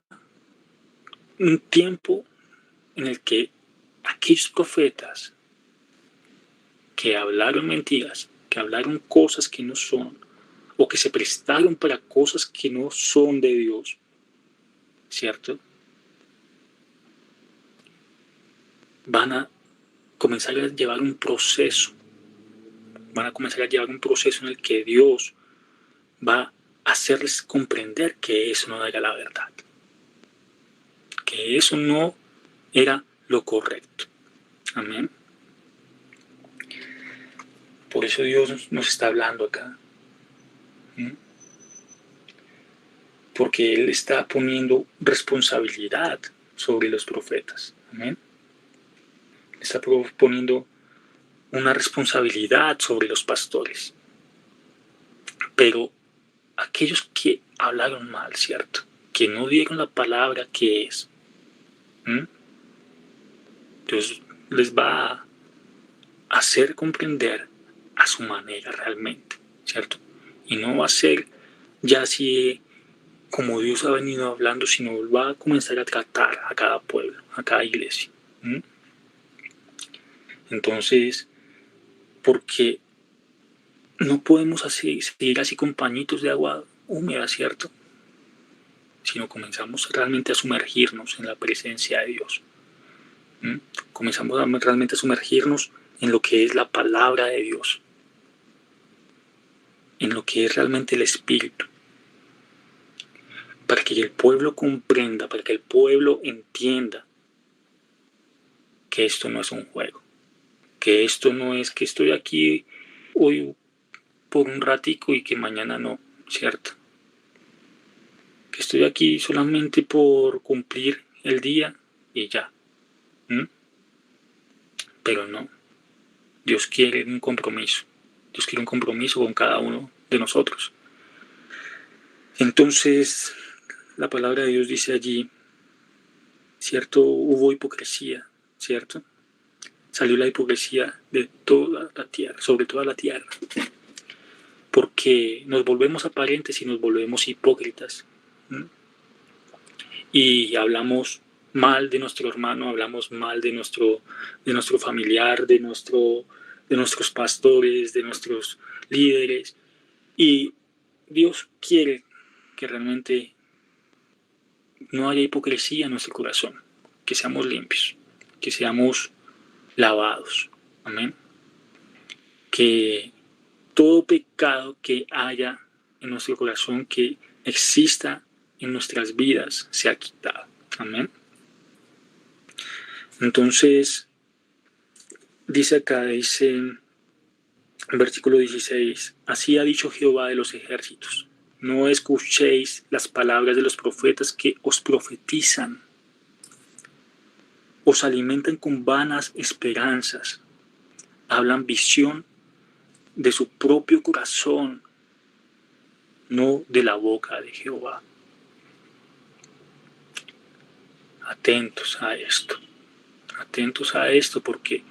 un tiempo en el que aquellos profetas que hablaron mentiras, que hablaron cosas que no son, o que se prestaron para cosas que no son de Dios, ¿cierto?, van a comenzar a llevar un proceso. Van a comenzar a llevar un proceso en el que Dios va a hacerles comprender que eso no era la verdad, que eso no era lo correcto. Amén. Por eso Dios nos está hablando acá. Porque Él está poniendo responsabilidad sobre los profetas. Amén. Está poniendo una responsabilidad sobre los pastores. Pero aquellos que hablaron mal, ¿cierto?, que no dieron la palabra que es, Dios les va a hacer comprender a su manera realmente, ¿cierto? Y no va a ser ya así como Dios ha venido hablando, sino va a comenzar a tratar a cada pueblo, a cada iglesia. Entonces, porque no podemos seguir así con pañitos de agua húmeda, ¿cierto? Sino comenzamos realmente a sumergirnos en la presencia de Dios. Comenzamos realmente a sumergirnos en lo que es la palabra de Dios, en lo que es realmente el Espíritu, para que el pueblo comprenda, para que el pueblo entienda que esto no es un juego, que esto no es que estoy aquí hoy por un ratico y que mañana no, ¿cierto? Que estoy aquí solamente por cumplir el día y ya. Pero no, Dios quiere un compromiso. Dios quiere un compromiso con cada uno de nosotros. Entonces, la palabra de Dios dice allí, ¿cierto? Hubo hipocresía, ¿cierto? Salió la hipocresía de toda la tierra, sobre toda la tierra. Porque nos volvemos aparentes y nos volvemos hipócritas. Y hablamos mal de nuestro hermano, hablamos mal de nuestro familiar, de nuestros pastores, de nuestros líderes. Y Dios quiere que realmente no haya hipocresía en nuestro corazón, que seamos limpios, que seamos lavados. Amén. Que todo pecado que haya en nuestro corazón, que exista en nuestras vidas, sea quitado. Amén. Entonces, dice en versículo 16, así ha dicho Jehová de los ejércitos, no escuchéis las palabras de los profetas que os profetizan, os alimentan con vanas esperanzas, hablan visión de su propio corazón, no de la boca de Jehová. Atentos a esto porque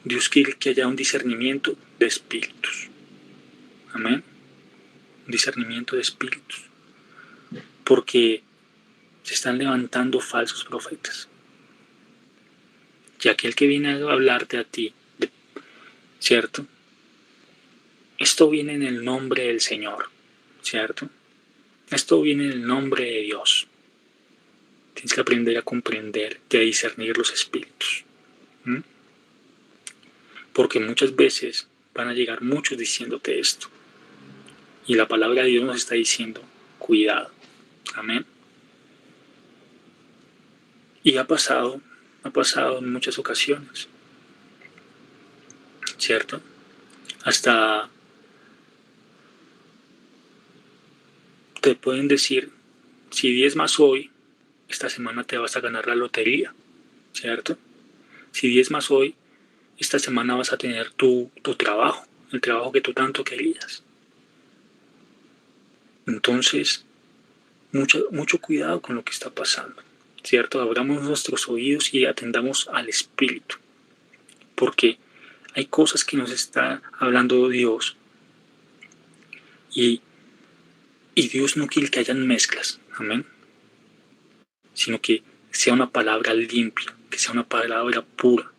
Dios quiere que haya un discernimiento de espíritus. Amén. Un discernimiento de espíritus. Porque se están levantando falsos profetas. Y aquel que viene a hablarte a ti, ¿cierto? Esto viene en el nombre del Señor, ¿cierto? Esto viene en el nombre de Dios. Tienes que aprender a comprender y a discernir los espíritus. Porque muchas veces van a llegar muchos diciéndote esto. Y la palabra de Dios nos está diciendo, cuidado. Amén. Y ha pasado en muchas ocasiones. ¿Cierto? Hasta te pueden decir, si diezmas hoy, esta semana te vas a ganar la lotería. ¿Cierto? Si diezmas hoy, esta semana vas a tener tu trabajo, el trabajo que tú tanto querías. Entonces, mucho cuidado con lo que está pasando, ¿cierto? Abramos nuestros oídos y atendamos al Espíritu, porque hay cosas que nos está hablando Dios y Dios no quiere que hayan mezclas, amén, sino que sea una palabra limpia, que sea una palabra pura,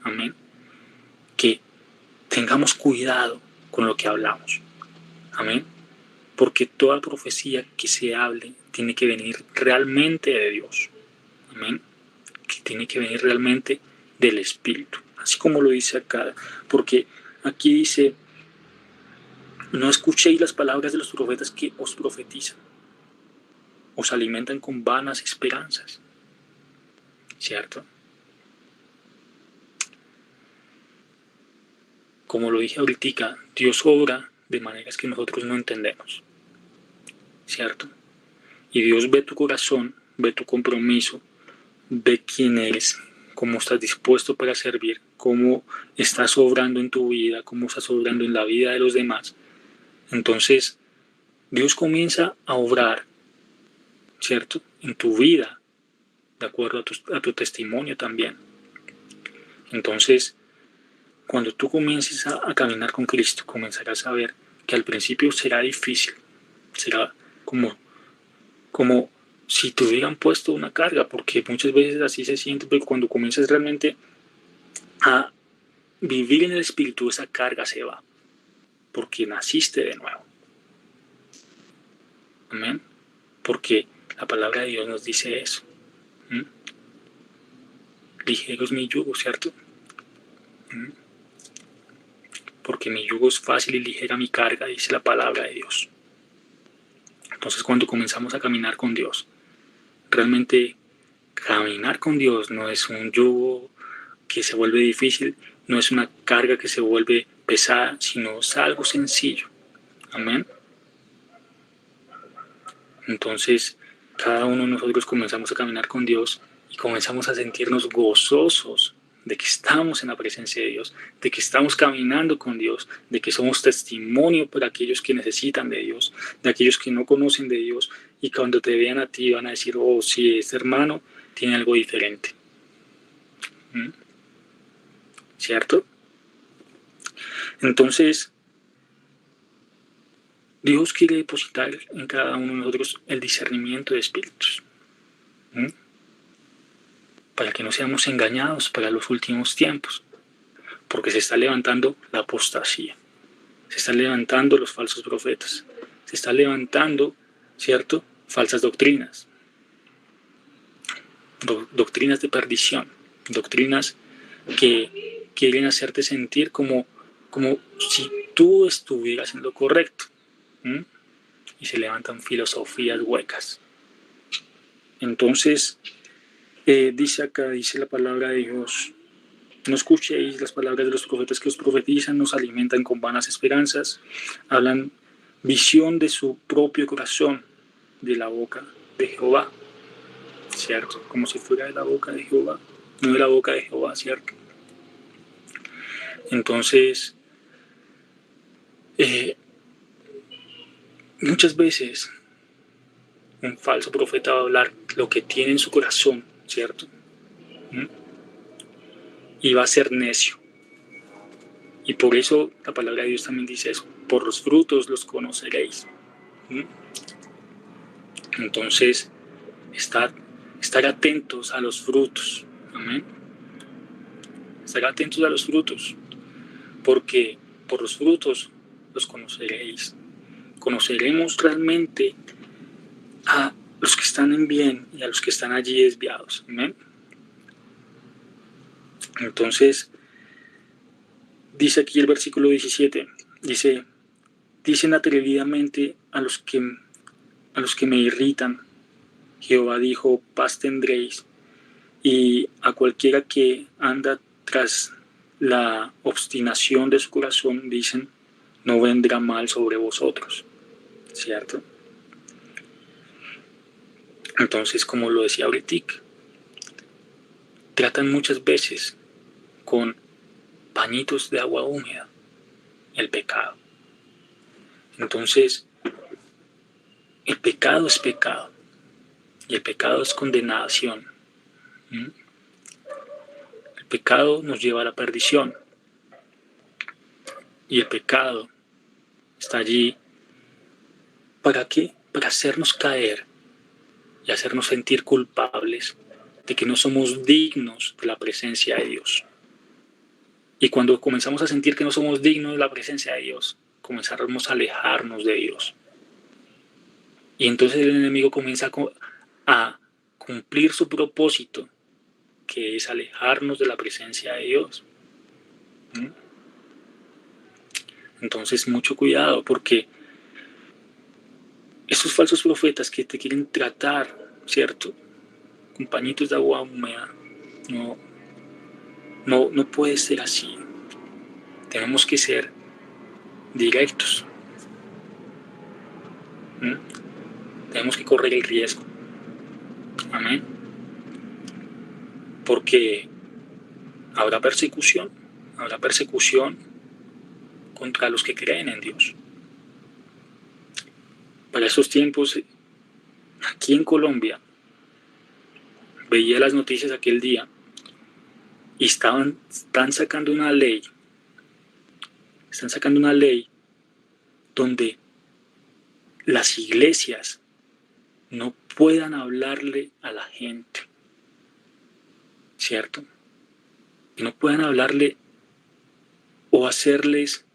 amén, que tengamos cuidado con lo que hablamos, amén. Porque toda profecía que se hable tiene que venir realmente de Dios. Amén. Que tiene que venir realmente del Espíritu. Así como lo dice acá. Porque aquí dice, no escuchéis las palabras de los profetas que os profetizan. Os alimentan con vanas esperanzas. ¿Cierto? Como lo dije ahorita, Dios obra de maneras que nosotros no entendemos. ¿Cierto? Y Dios ve tu corazón, ve tu compromiso, ve quién eres, cómo estás dispuesto para servir, cómo estás obrando en tu vida, cómo estás obrando en la vida de los demás. Entonces, Dios comienza a obrar, ¿cierto? En tu vida, de acuerdo a tu testimonio también. Entonces, cuando tú comiences a caminar con Cristo, comenzarás a ver que al principio será difícil, será como si te hubieran puesto una carga, porque muchas veces así se siente, pero cuando comienzas realmente a vivir en el Espíritu, esa carga se va, porque naciste de nuevo. Amén. Porque la palabra de Dios nos dice eso. Ligero es mi yugo, ¿cierto? Porque mi yugo es fácil y ligera mi carga, dice la palabra de Dios. Entonces, cuando comenzamos a caminar con Dios, realmente caminar con Dios no es un yugo que se vuelve difícil, no es una carga que se vuelve pesada, sino es algo sencillo. Amén. Entonces, cada uno de nosotros comenzamos a caminar con Dios y comenzamos a sentirnos gozosos de que estamos en la presencia de Dios, de que estamos caminando con Dios, de que somos testimonio para aquellos que necesitan de Dios, de aquellos que no conocen de Dios, y cuando te vean a ti van a decir, oh, sí, este hermano tiene algo diferente. ¿Cierto? Entonces, Dios quiere depositar en cada uno de nosotros el discernimiento de espíritus, para que no seamos engañados para los últimos tiempos, porque se está levantando la apostasía, se están levantando los falsos profetas, se están levantando, ¿cierto?, falsas doctrinas, doctrinas de perdición, doctrinas que quieren hacerte sentir como si tú estuvieras en lo correcto. Y se levantan filosofías huecas. Entonces, dice la palabra de Dios, no escuchéis las palabras de los profetas que os profetizan, nos alimentan con vanas esperanzas, hablan visión de su propio corazón, de la boca de Jehová, ¿cierto? Como si fuera de la boca de Jehová, no de la boca de Jehová, ¿cierto? Entonces, muchas veces un falso profeta va a hablar lo que tiene en su corazón, ¿cierto? Y va a ser necio. Y por eso la palabra de Dios también dice eso, por los frutos los conoceréis. Entonces, estar atentos a los frutos. Amén. Estar atentos a los frutos, porque por los frutos los conoceréis. Conoceremos realmente a los que están en bien y a los que están allí desviados. Amén. Entonces, dice aquí el versículo 17, dicen atrevidamente a los que me irritan, Jehová dijo, paz tendréis, y a cualquiera que anda tras la obstinación de su corazón, dicen, no vendrá mal sobre vosotros, ¿cierto? Entonces, como lo decía ahorita, tratan muchas veces con pañitos de agua húmeda el pecado. Entonces, el pecado es pecado y el pecado es condenación. El pecado nos lleva a la perdición y el pecado está allí ¿para qué? Para hacernos caer y hacernos sentir culpables de que no somos dignos de la presencia de Dios. Y cuando comenzamos a sentir que no somos dignos de la presencia de Dios, comenzamos a alejarnos de Dios. Y entonces el enemigo comienza a cumplir su propósito, que es alejarnos de la presencia de Dios. Entonces mucho cuidado, porque esos falsos profetas que te quieren tratar, ¿cierto?, con pañitos de agua húmeda, no puede ser así. Tenemos que ser directos. Tenemos que correr el riesgo. Amén. Porque habrá persecución contra los que creen en Dios. Para esos tiempos, aquí en Colombia, veía las noticias aquel día y están sacando una ley. Están sacando una ley donde las iglesias no puedan hablarle a la gente, ¿cierto? Que no puedan hablarle o hacerles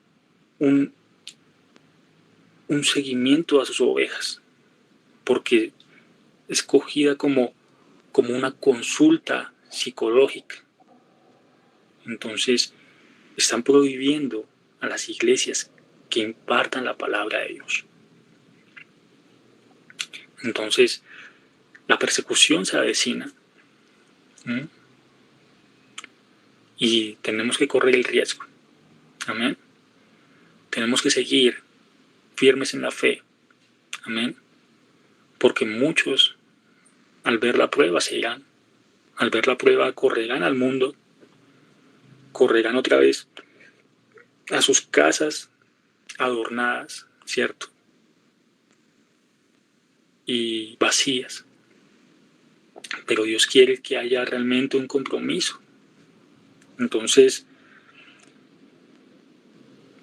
un seguimiento a sus ovejas, porque es cogida como una consulta psicológica. Entonces, están prohibiendo a las iglesias que impartan la palabra de Dios. Entonces, la persecución se avecina. Y tenemos que correr el riesgo. Amén. Tenemos que seguir firmes en la fe. Amén. Porque muchos, al ver la prueba, se irán. Al ver la prueba, correrán al mundo. Correrán otra vez a sus casas adornadas, ¿cierto? Y vacías. Pero Dios quiere que haya realmente un compromiso. Entonces,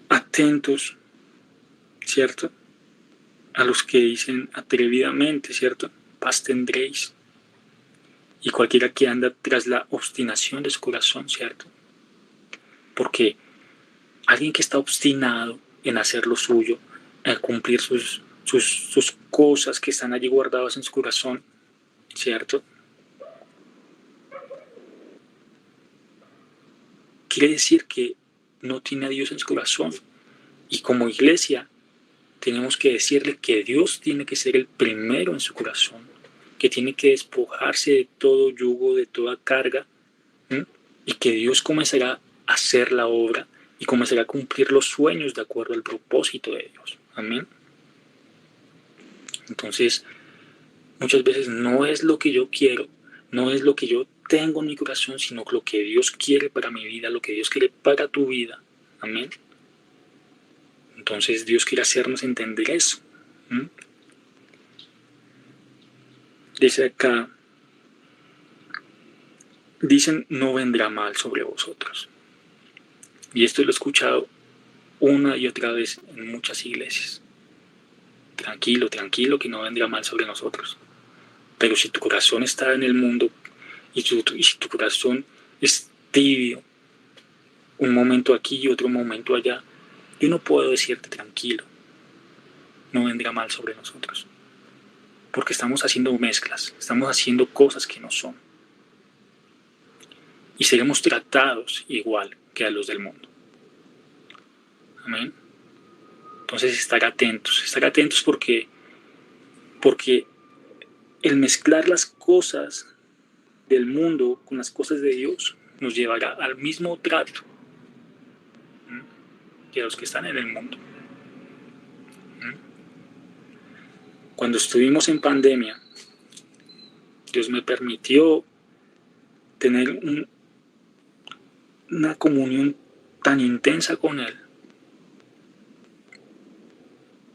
atentos, ¿cierto? A los que dicen atrevidamente, ¿cierto? Paz tendréis. Y cualquiera que anda tras la obstinación de su corazón, ¿cierto? Porque alguien que está obstinado en hacer lo suyo, en cumplir sus cosas que están allí guardadas en su corazón, ¿cierto? Quiere decir que no tiene a Dios en su corazón. Y como iglesia, tenemos que decirle que Dios tiene que ser el primero en su corazón, que tiene que despojarse de todo yugo, de toda carga, y que Dios comenzará a hacer la obra y comenzará a cumplir los sueños de acuerdo al propósito de Dios. Amén. Entonces, muchas veces no es lo que yo quiero, no es lo que yo tengo en mi corazón, sino lo que Dios quiere para mi vida, lo que Dios quiere para tu vida. Amén. Entonces Dios quiere hacernos entender eso. Dice acá, dicen no vendrá mal sobre vosotros. Y esto lo he escuchado una y otra vez en muchas iglesias. Tranquilo, tranquilo, que no vendrá mal sobre nosotros. Pero si tu corazón está en el mundo y si tu corazón es tibio, un momento aquí y otro momento allá, yo no puedo decirte tranquilo, no vendrá mal sobre nosotros. Porque estamos haciendo mezclas, estamos haciendo cosas que no son. Y seremos tratados igual que a los del mundo. Amén. Entonces estar atentos porque el mezclar las cosas del mundo con las cosas de Dios nos llevará al mismo trato que a los que están en el mundo. Cuando estuvimos en pandemia, Dios me permitió tener una comunión tan intensa con Él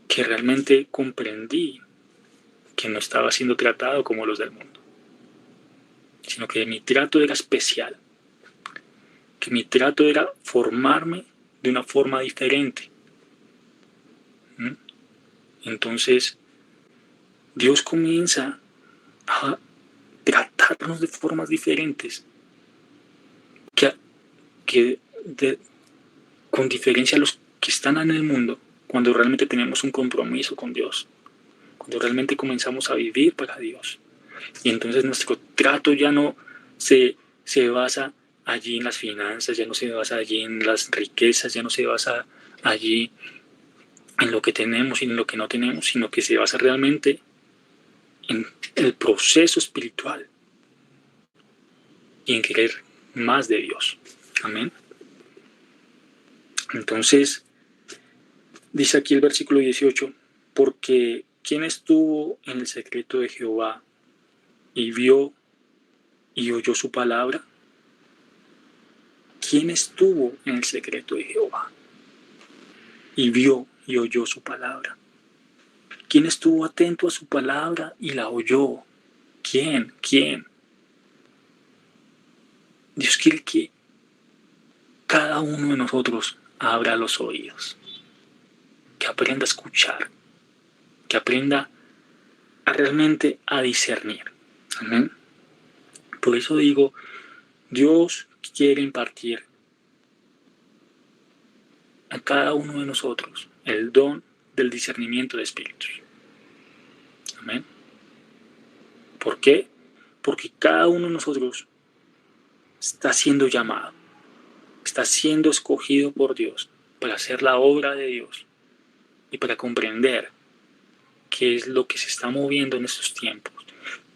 que realmente comprendí que no estaba siendo tratado como los del mundo, sino que mi trato era especial, que mi trato era formarme de una forma diferente. Entonces, Dios comienza a tratarnos de formas diferentes, con diferencia a los que están en el mundo, cuando realmente tenemos un compromiso con Dios, cuando realmente comenzamos a vivir para Dios. Y entonces nuestro trato ya no se basa allí en las finanzas, ya no se basa allí en las riquezas, ya no se basa allí en lo que tenemos y en lo que no tenemos, sino que se basa realmente en el proceso espiritual y en querer más de Dios. Amén. Entonces, dice aquí el versículo 18, porque ¿quién estuvo en el secreto de Jehová y vio y oyó su palabra? ¿Quién estuvo en el secreto de Jehová y vio y oyó su palabra? ¿Quién estuvo atento a su palabra y la oyó? ¿Quién? Dios quiere que cada uno de nosotros abra los oídos, que aprenda a escuchar, que aprenda realmente a discernir. Amén. Por eso digo, Dios quiere impartir a cada uno de nosotros el don del discernimiento de espíritus. Amén. ¿Por qué? Porque cada uno de nosotros está siendo llamado, está siendo escogido por Dios para hacer la obra de Dios y para comprender qué es lo que se está moviendo en estos tiempos,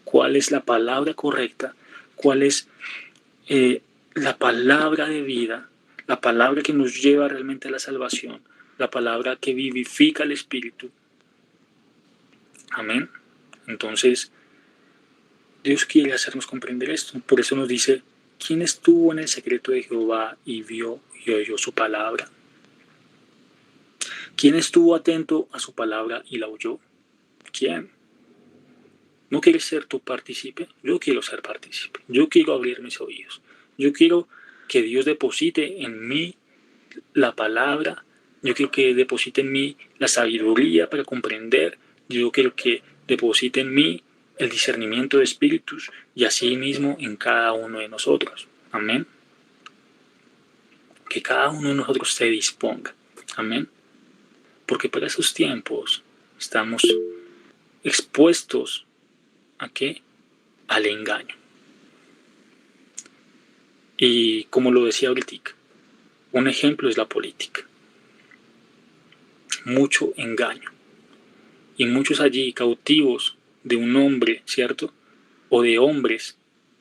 cuál es la palabra correcta, cuál es la palabra de vida, la palabra que nos lleva realmente a la salvación, la palabra que vivifica el espíritu. Amén. Entonces, Dios quiere hacernos comprender esto. Por eso nos dice, ¿quién estuvo en el secreto de Jehová y vio y oyó su palabra? ¿Quién estuvo atento a su palabra y la oyó? ¿Quién? ¿No quieres ser tu partícipe? Yo quiero ser partícipe. Yo quiero abrir mis oídos. Yo quiero que Dios deposite en mí la palabra. Yo quiero que deposite en mí la sabiduría para comprender. Yo quiero que deposite en mí el discernimiento de espíritus y así mismo en cada uno de nosotros. Amén. Que cada uno de nosotros se disponga. Amén. Porque para esos tiempos estamos expuestos ¿a qué? Al engaño. Y como lo decía ahorita, un ejemplo es la política. Mucho engaño. Y muchos allí cautivos de un hombre, ¿cierto? O de hombres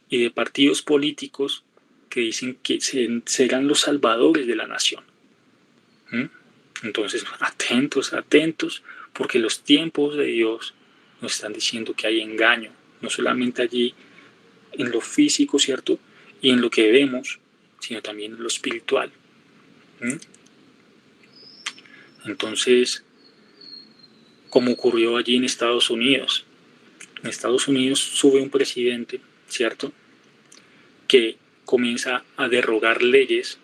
y de partidos políticos que dicen que serán los salvadores de la nación. Entonces, atentos, atentos, porque los tiempos de Dios nos están diciendo que hay engaño, no solamente allí en lo físico, ¿cierto? Y en lo que vemos, sino también en lo espiritual. Entonces, como ocurrió allí en Estados Unidos. En Estados Unidos sube un presidente, ¿cierto? Que comienza a derogar leyes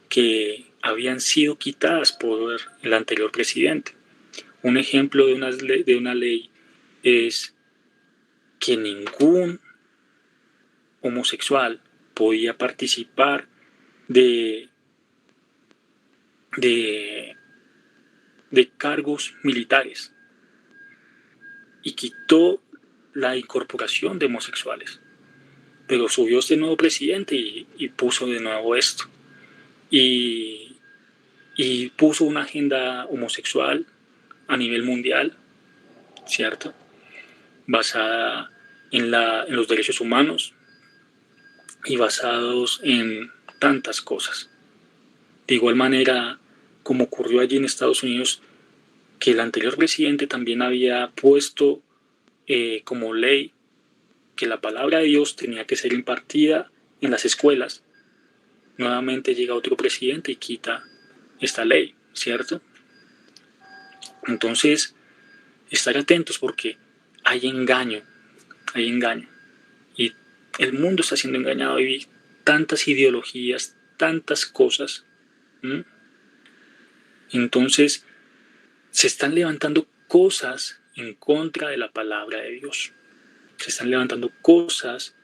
que habían sido quitadas por el anterior presidente. Un ejemplo de una ley es que ningún homosexual podía participar de cargos militares y quitó la incorporación de homosexuales. Pero subió este nuevo presidente y puso de nuevo esto. Y puso una agenda homosexual a nivel mundial, ¿cierto? Basada en los derechos humanos y basados en tantas cosas. De igual manera, como ocurrió allí en Estados Unidos, que el anterior presidente también había puesto como ley que la palabra de Dios tenía que ser impartida en las escuelas. Nuevamente llega otro presidente y quita esta ley, ¿cierto? Entonces, estar atentos porque hay engaño. Y el mundo está siendo engañado y tantas ideologías, tantas cosas. Entonces, se están levantando cosas en contra de la palabra de Dios. Se están levantando cosas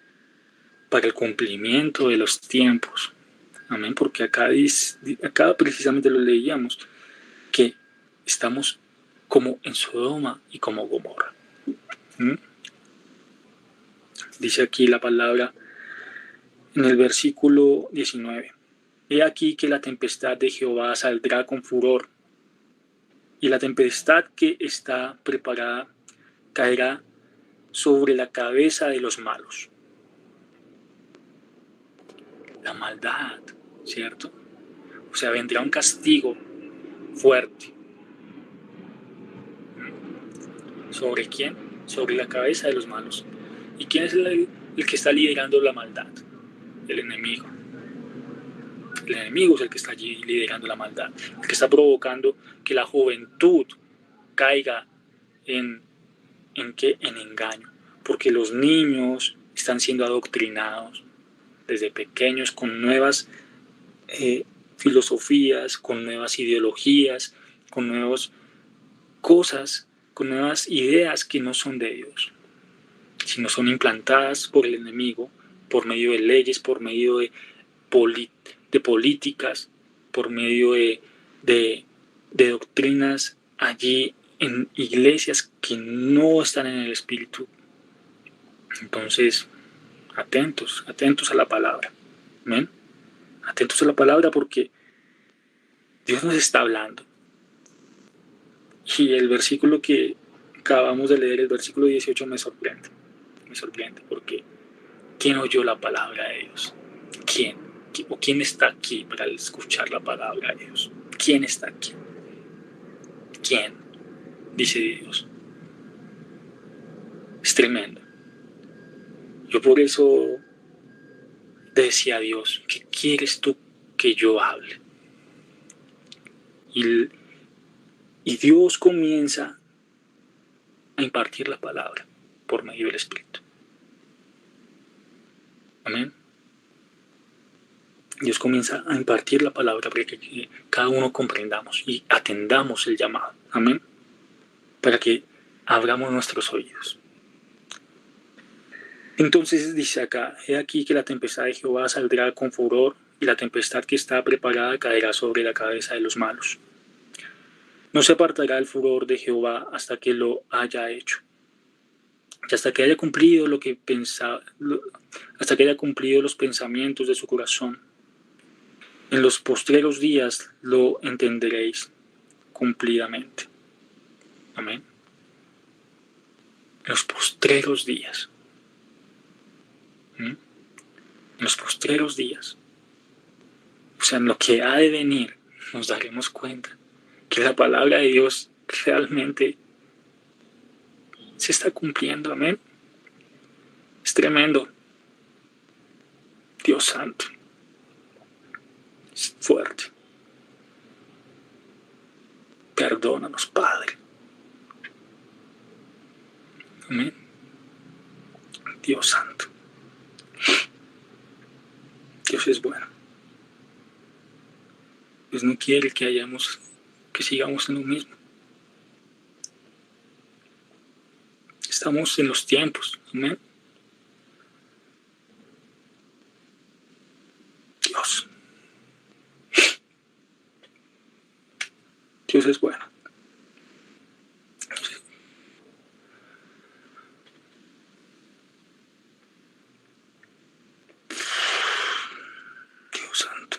para el cumplimiento de los tiempos. Amén, porque acá precisamente lo leíamos, que estamos como en Sodoma y como Gomorra. Dice aquí la palabra en el versículo 19. He aquí que la tempestad de Jehová saldrá con furor, y la tempestad que está preparada caerá sobre la cabeza de los malos. La maldad, ¿cierto? O sea, vendrá un castigo fuerte. ¿Sobre quién? Sobre la cabeza de los malos. ¿Y quién es el que está liderando la maldad? El enemigo. El enemigo es el que está allí liderando la maldad, el que está provocando que la juventud caiga en engaño, porque los niños están siendo adoctrinados desde pequeños con nuevas filosofías, con nuevas ideologías, con nuevas cosas, con nuevas ideas que no son de Dios, sino son implantadas por el enemigo, por medio de leyes, por medio de políticas, por medio de doctrinas allí en iglesias que no están en el Espíritu. Entonces, atentos a la palabra. ¿Amén? Atentos a la palabra porque Dios nos está hablando. Y el versículo que acabamos de leer, el versículo 18, me sorprende. Me sorprende porque ¿quién oyó la palabra de Dios? ¿Quién? ¿O quién está aquí para escuchar la palabra de Dios? ¿Quién está aquí? ¿Quién? Dice Dios. Es tremendo. Yo por eso decía a Dios, ¿qué quieres tú que yo hable? Y Dios comienza a impartir la palabra por medio del Espíritu. Amén. Dios comienza a impartir la palabra para que cada uno comprendamos y atendamos el llamado. Amén. Para que abramos nuestros oídos. Entonces dice acá, he aquí que la tempestad de Jehová saldrá con furor y la tempestad que está preparada caerá sobre la cabeza de los malos. No se apartará el furor de Jehová hasta que lo haya hecho. Y hasta que haya cumplido lo que pensaba, hasta que haya cumplido los pensamientos de su corazón. En los postreros días lo entenderéis cumplidamente. Amén. En los postreros días. En los postreros días. O sea, en lo que ha de venir, nos daremos cuenta que la palabra de Dios realmente se está cumpliendo. Amén. Es tremendo. Dios santo. Es fuerte. Perdónanos, Padre. Amén. Dios santo. Dios es bueno. Dios no quiere que sigamos en lo mismo. Estamos en los tiempos. Amén. Dios. Dios es bueno. Dios santo.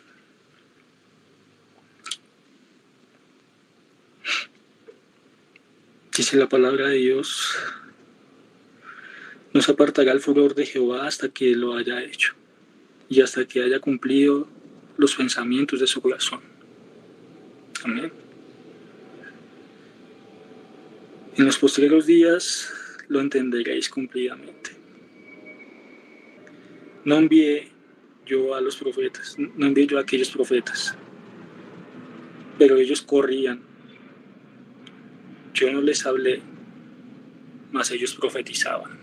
Dice la palabra de Dios, no se apartará el furor de Jehová hasta que lo haya hecho y hasta que haya cumplido los pensamientos de su corazón. Amén. En los postreros días lo entenderéis cumplidamente. No envié yo a los profetas, no envié yo a aquellos profetas, pero ellos corrían. Yo no les hablé, mas ellos profetizaban.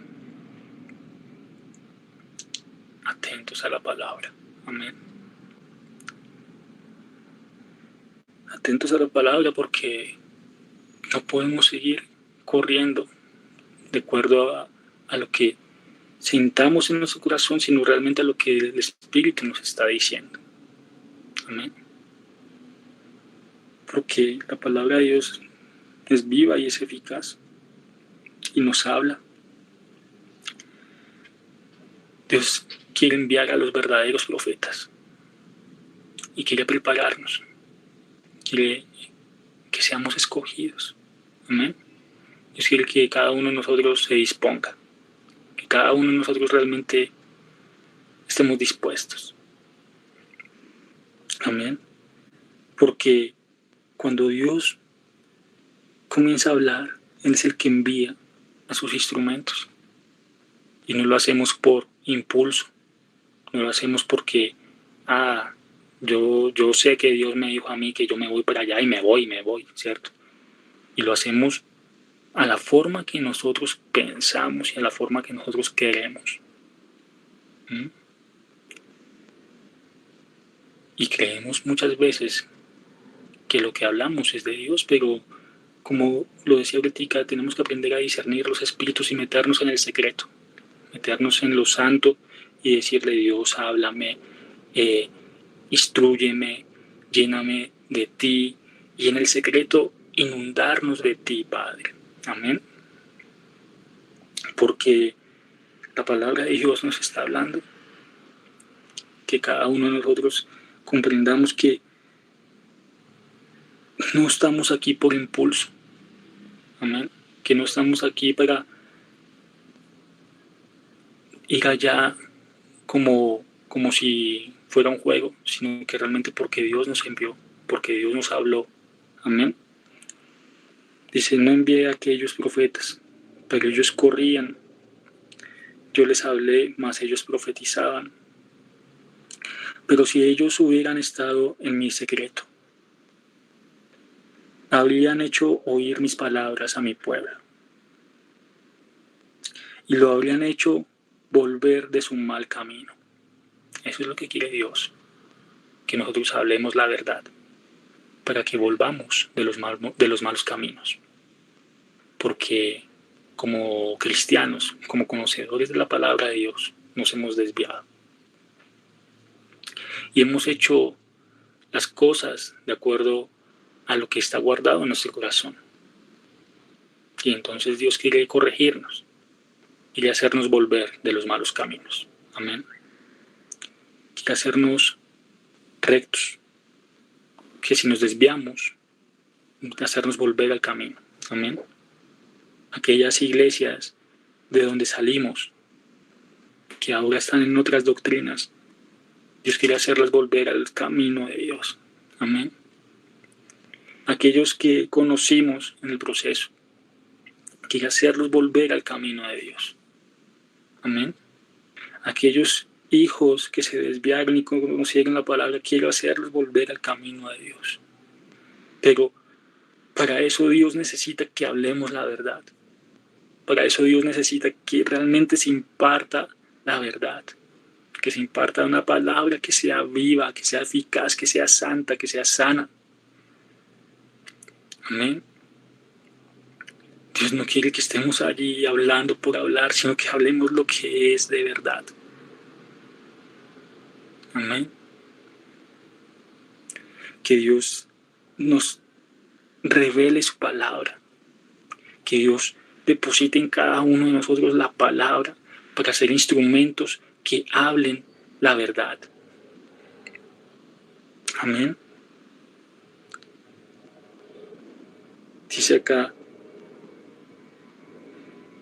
Atentos a la palabra. Amén. Atentos a la palabra porque no podemos seguir corriendo de acuerdo a lo que sintamos en nuestro corazón, sino realmente a lo que el Espíritu nos está diciendo. Amén. Porque la palabra de Dios es viva y es eficaz y nos habla. Dios quiere enviar a los verdaderos profetas y quiere prepararnos, quiere que seamos escogidos. Amén. Dios quiere que cada uno de nosotros se disponga, que cada uno de nosotros realmente estemos dispuestos. Amén. Porque cuando Dios comienza a hablar, Él es el que envía a sus instrumentos. Y no lo hacemos por impulso, no lo hacemos porque, yo sé que Dios me dijo a mí que yo me voy para allá y me voy, ¿cierto? Y lo hacemos a la forma que nosotros pensamos y a la forma que nosotros queremos. Y creemos muchas veces que lo que hablamos es de Dios, pero como lo decía ahorita, tenemos que aprender a discernir los espíritus y meternos en el secreto, meternos en lo santo y decirle: Dios, háblame, instrúyeme, lléname de ti y en el secreto inundarnos de ti, Padre. Amén. Porque la palabra de Dios nos está hablando, que cada uno de nosotros comprendamos que no estamos aquí por impulso. Amén. Que no estamos aquí para ir allá como si fuera un juego, sino que realmente porque Dios nos envió, porque Dios nos habló. Amén. Dice, no envié a aquellos profetas, pero ellos corrían. Yo les hablé, mas ellos profetizaban. Pero si ellos hubieran estado en mi secreto, habrían hecho oír mis palabras a mi pueblo. Y lo habrían hecho volver de su mal camino. Eso es lo que quiere Dios, que nosotros hablemos la verdad, para que volvamos de los malos caminos. Porque como cristianos, como conocedores de la palabra de Dios, nos hemos desviado. Y hemos hecho las cosas de acuerdo a lo que está guardado en nuestro corazón. Y entonces Dios quiere corregirnos, quiere hacernos volver de los malos caminos. Amén. Quiere hacernos rectos, que si nos desviamos, hacernos volver al camino. Amén. Aquellas iglesias de donde salimos, que ahora están en otras doctrinas, Dios quiere hacerlas volver al camino de Dios. Amén. Aquellos que conocimos en el proceso, quiere hacerlos volver al camino de Dios. Amén. Aquellos hijos que se desviaron y conocieron la palabra, quiere hacerlos volver al camino de Dios. Pero para eso Dios necesita que hablemos la verdad. Para eso Dios necesita que realmente se imparta la verdad. Que se imparta una palabra que sea viva, que sea eficaz, que sea santa, que sea sana. Amén. Dios no quiere que estemos allí hablando por hablar, sino que hablemos lo que es de verdad. Amén. Que Dios nos revele su palabra. Que Dios deposite en cada uno de nosotros la palabra para ser instrumentos que hablen la verdad. Amén. Dice acá,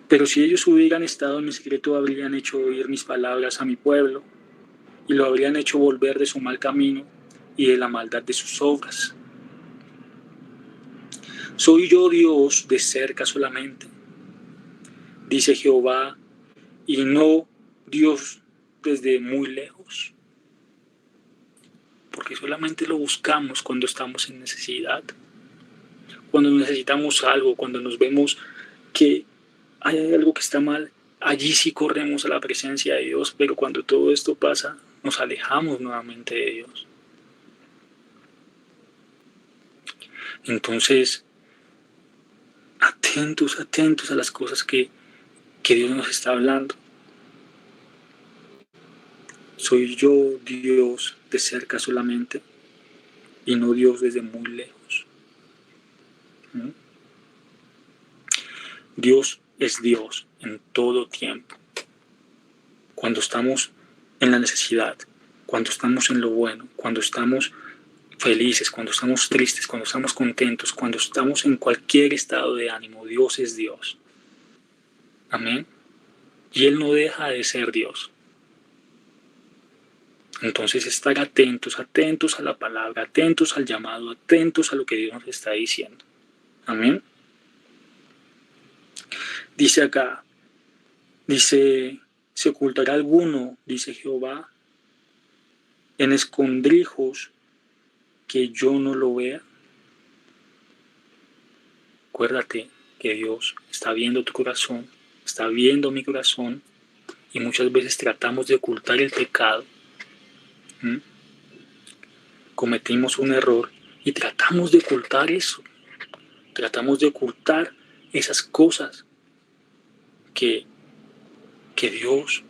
pero si ellos hubieran estado en mi secreto, habrían hecho oír mis palabras a mi pueblo y lo habrían hecho volver de su mal camino y de la maldad de sus obras. ¿Soy yo Dios de cerca solamente?, dice Jehová, y no Dios desde muy lejos. Porque solamente lo buscamos cuando estamos en necesidad, cuando necesitamos algo, cuando nos vemos que hay algo que está mal, allí sí corremos a la presencia de Dios, pero cuando todo esto pasa, nos alejamos nuevamente de Dios. Entonces, atentos a las cosas que Dios nos está hablando. ¿Soy yo Dios de cerca solamente y no Dios desde muy lejos? Dios es Dios en todo tiempo. Cuando estamos en la necesidad, cuando estamos en lo bueno, cuando estamos felices, cuando estamos tristes, cuando estamos contentos, cuando estamos en cualquier estado de ánimo, Dios es Dios. Amén. Y Él no deja de ser Dios. Entonces estar atentos a la palabra, atentos al llamado, atentos a lo que Dios nos está diciendo. Amén. Dice acá, ¿se ocultará alguno, dice Jehová, en escondrijos que yo no lo vea? Acuérdate que Dios está viendo tu corazón, está viendo mi corazón, y muchas veces tratamos de ocultar el pecado. Cometimos un error y tratamos de ocultar eso. Tratamos de ocultar esas cosas que Dios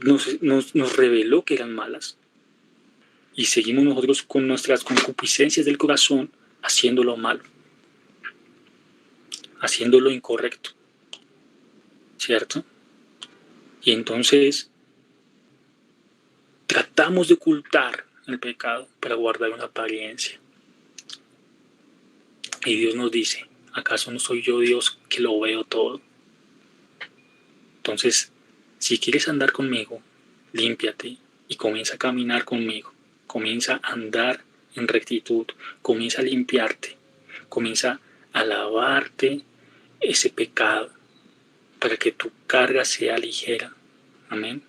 nos reveló que eran malas. y seguimos nosotros con nuestras concupiscencias del corazón haciendo lo malo, haciendo lo incorrecto, ¿cierto? Y entonces tratamos de ocultar el pecado para guardar una apariencia. Y Dios nos dice, ¿acaso no soy yo Dios que lo veo todo? Entonces, si quieres andar conmigo, límpiate y comienza a caminar conmigo. Comienza a andar en rectitud, comienza a limpiarte, comienza a lavarte ese pecado para que tu carga sea ligera. Amén.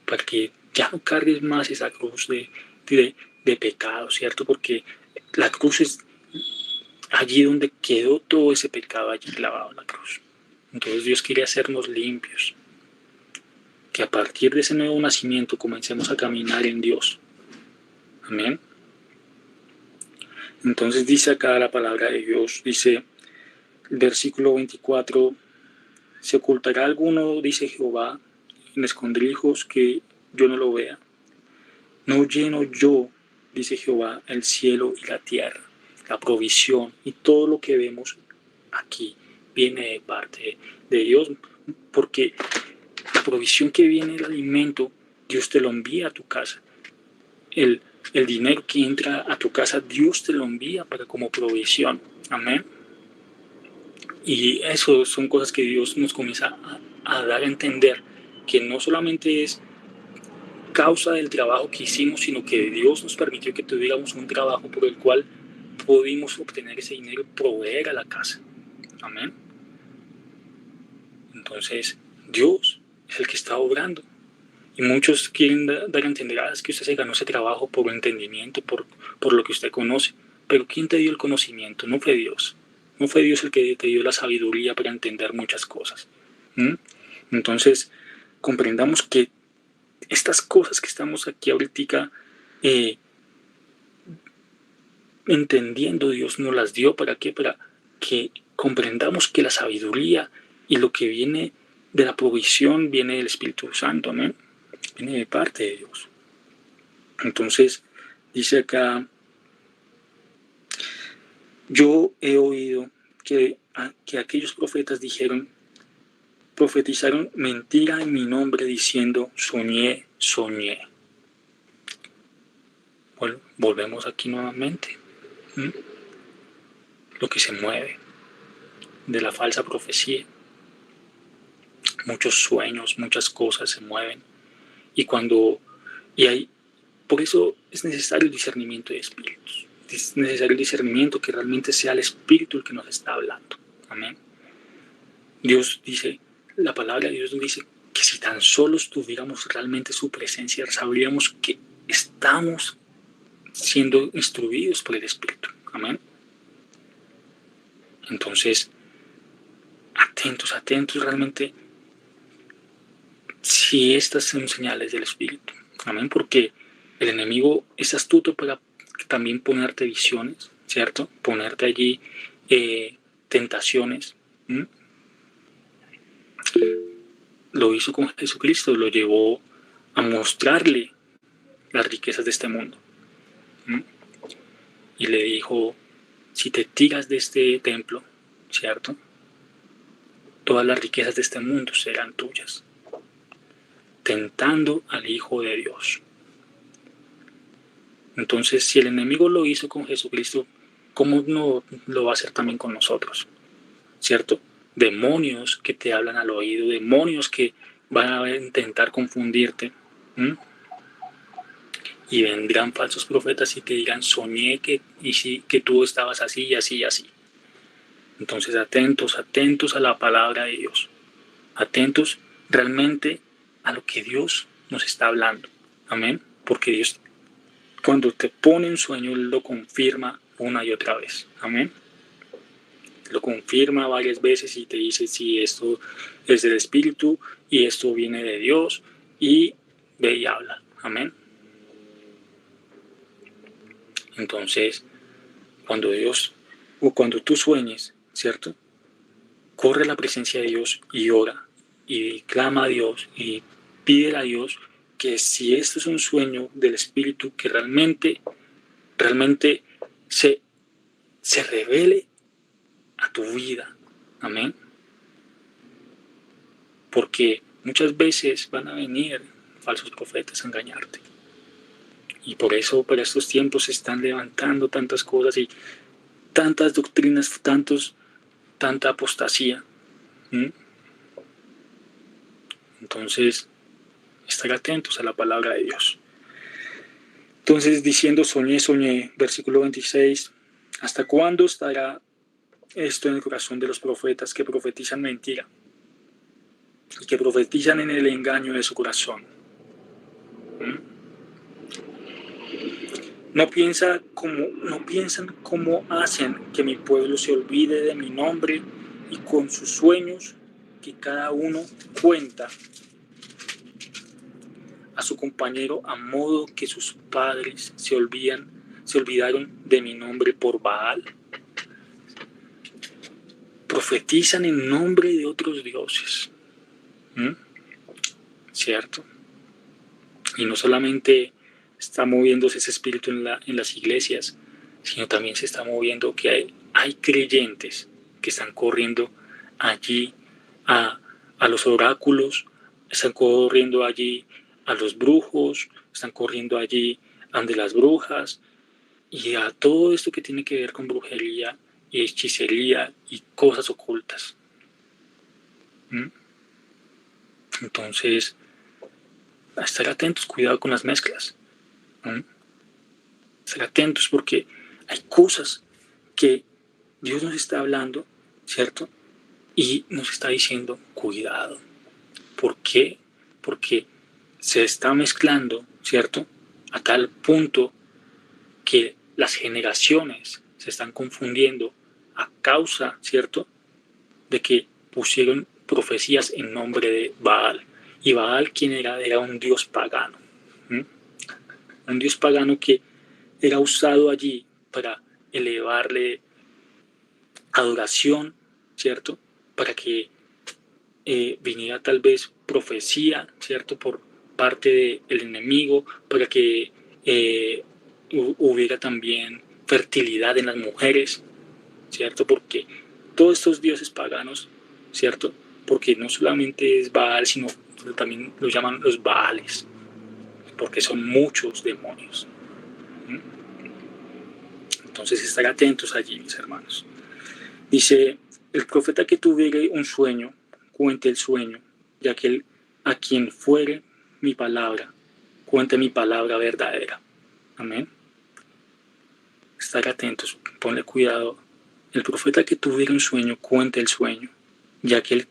Para que ya no cargues más esa cruz de pecado, ¿cierto? Porque la cruz es allí donde quedó todo ese pecado, allí clavado en la cruz. Entonces Dios quiere hacernos limpios. Que a partir de ese nuevo nacimiento comencemos a caminar en Dios. Amén. Entonces dice acá la palabra de Dios, dice el versículo 24, ¿se ocultará alguno, dice Jehová, en escondrijos que yo no lo vea? ¿No lleno yo, dice Jehová, el cielo y la tierra? La provisión y todo lo que vemos aquí viene de parte de Dios, porque la provisión que viene del alimento, Dios te lo envía a tu casa. El dinero que entra a tu casa, Dios te lo envía para como provisión. Amén. Y eso son cosas que Dios nos comienza a dar a entender, que no solamente es causa del trabajo que hicimos, sino que Dios nos permitió que tuviéramos un trabajo por el cual pudimos obtener ese dinero y proveer a la casa. Amén. Entonces, Dios es el que está obrando. Y muchos quieren dar a entender, es que usted se ganó ese trabajo por entendimiento, por lo que usted conoce. Pero ¿quién te dio el conocimiento? No fue Dios. No fue Dios el que te dio la sabiduría para entender muchas cosas. Entonces, comprendamos que estas cosas que estamos aquí ahorita entendiendo, Dios nos las dio. ¿Para qué? Para que comprendamos que la sabiduría y lo que viene de la provisión viene del Espíritu Santo. Amén. Viene de parte de Dios. Entonces, dice acá, yo he oído que aquellos profetas profetizaron mentira en mi nombre diciendo, soñé. Bueno, volvemos aquí nuevamente. Lo que se mueve de la falsa profecía. Muchos sueños, muchas cosas se mueven. Por eso es necesario el discernimiento de espíritus. Es necesario el discernimiento que realmente sea el Espíritu el que nos está hablando. Amén. Dios dice, la palabra de Dios nos dice que si tan solo tuviéramos realmente su presencia, sabríamos que estamos siendo instruidos por el Espíritu. Amén. Entonces, atentos realmente si estas son señales del Espíritu. Amén. Porque el enemigo es astuto para también ponerte visiones, ¿cierto? Ponerte allí tentaciones. Lo hizo con Jesucristo, lo llevó a mostrarle las riquezas de este mundo. Y le dijo, si te tiras de este templo, ¿cierto? Todas las riquezas de este mundo serán tuyas. Tentando al Hijo de Dios. Entonces, si el enemigo lo hizo con Jesucristo, ¿cómo no lo va a hacer también con nosotros? ¿Cierto? Demonios que te hablan al oído, demonios que van a intentar confundirte. Y vendrán falsos profetas y te dirán, soñé que tú estabas así y así y así. Entonces, atentos a la palabra de Dios. Atentos realmente a lo que Dios nos está hablando. Amén. Porque Dios, cuando te pone un sueño, Él lo confirma una y otra vez. Amén. Lo confirma varias veces y te dice si esto es del Espíritu y esto viene de Dios, y ve y habla. Amén. Entonces, cuando tú sueñes, ¿cierto? Corre a la presencia de Dios y ora y clama a Dios y pídele a Dios que si esto es un sueño del Espíritu, que realmente se revele a tu vida. Amén. Porque muchas veces van a venir falsos profetas a engañarte. Y por eso, para estos tiempos, se están levantando tantas cosas y tantas doctrinas, tanta apostasía. Entonces, estar atentos a la palabra de Dios. Entonces, diciendo, soñé, versículo 26, ¿hasta cuándo estará esto en el corazón de los profetas que profetizan mentira y que profetizan en el engaño de su corazón? No piensan cómo hacen que mi pueblo se olvide de mi nombre y con sus sueños que cada uno cuenta a su compañero a modo que sus padres se olvidaron de mi nombre por Baal. Profetizan en nombre de otros dioses. ¿Cierto? Y no solamente está moviéndose ese espíritu en las iglesias, sino también se está moviendo que hay creyentes que están corriendo allí a los oráculos, están corriendo allí a los brujos, están corriendo allí ante las brujas y a todo esto que tiene que ver con brujería y hechicería y cosas ocultas. Entonces, a estar atentos, cuidado con las mezclas. Estar atentos porque hay cosas que Dios nos está hablando, ¿cierto? Y nos está diciendo, cuidado. ¿Por qué? Porque se está mezclando, ¿cierto? A tal punto que las generaciones se están confundiendo a causa, ¿cierto? De que pusieron profecías en nombre de Baal. Y Baal, ¿quién era? Era un dios pagano. Un dios pagano que era usado allí para elevarle adoración, ¿cierto? Para que viniera tal vez profecía, ¿cierto? Por parte del enemigo, para que hubiera también fertilidad en las mujeres, ¿cierto? Porque todos estos dioses paganos, ¿cierto? Porque no solamente es Baal, sino también los llaman los Baales, porque son muchos demonios. Entonces, estar atentos allí, mis hermanos. Dice, el profeta que tuviere un sueño, cuente el sueño, y aquel a quien fuere mi palabra, cuente mi palabra verdadera. Amén. Estar atentos, ponle cuidado. El profeta que tuviera un sueño, cuente el sueño, y aquel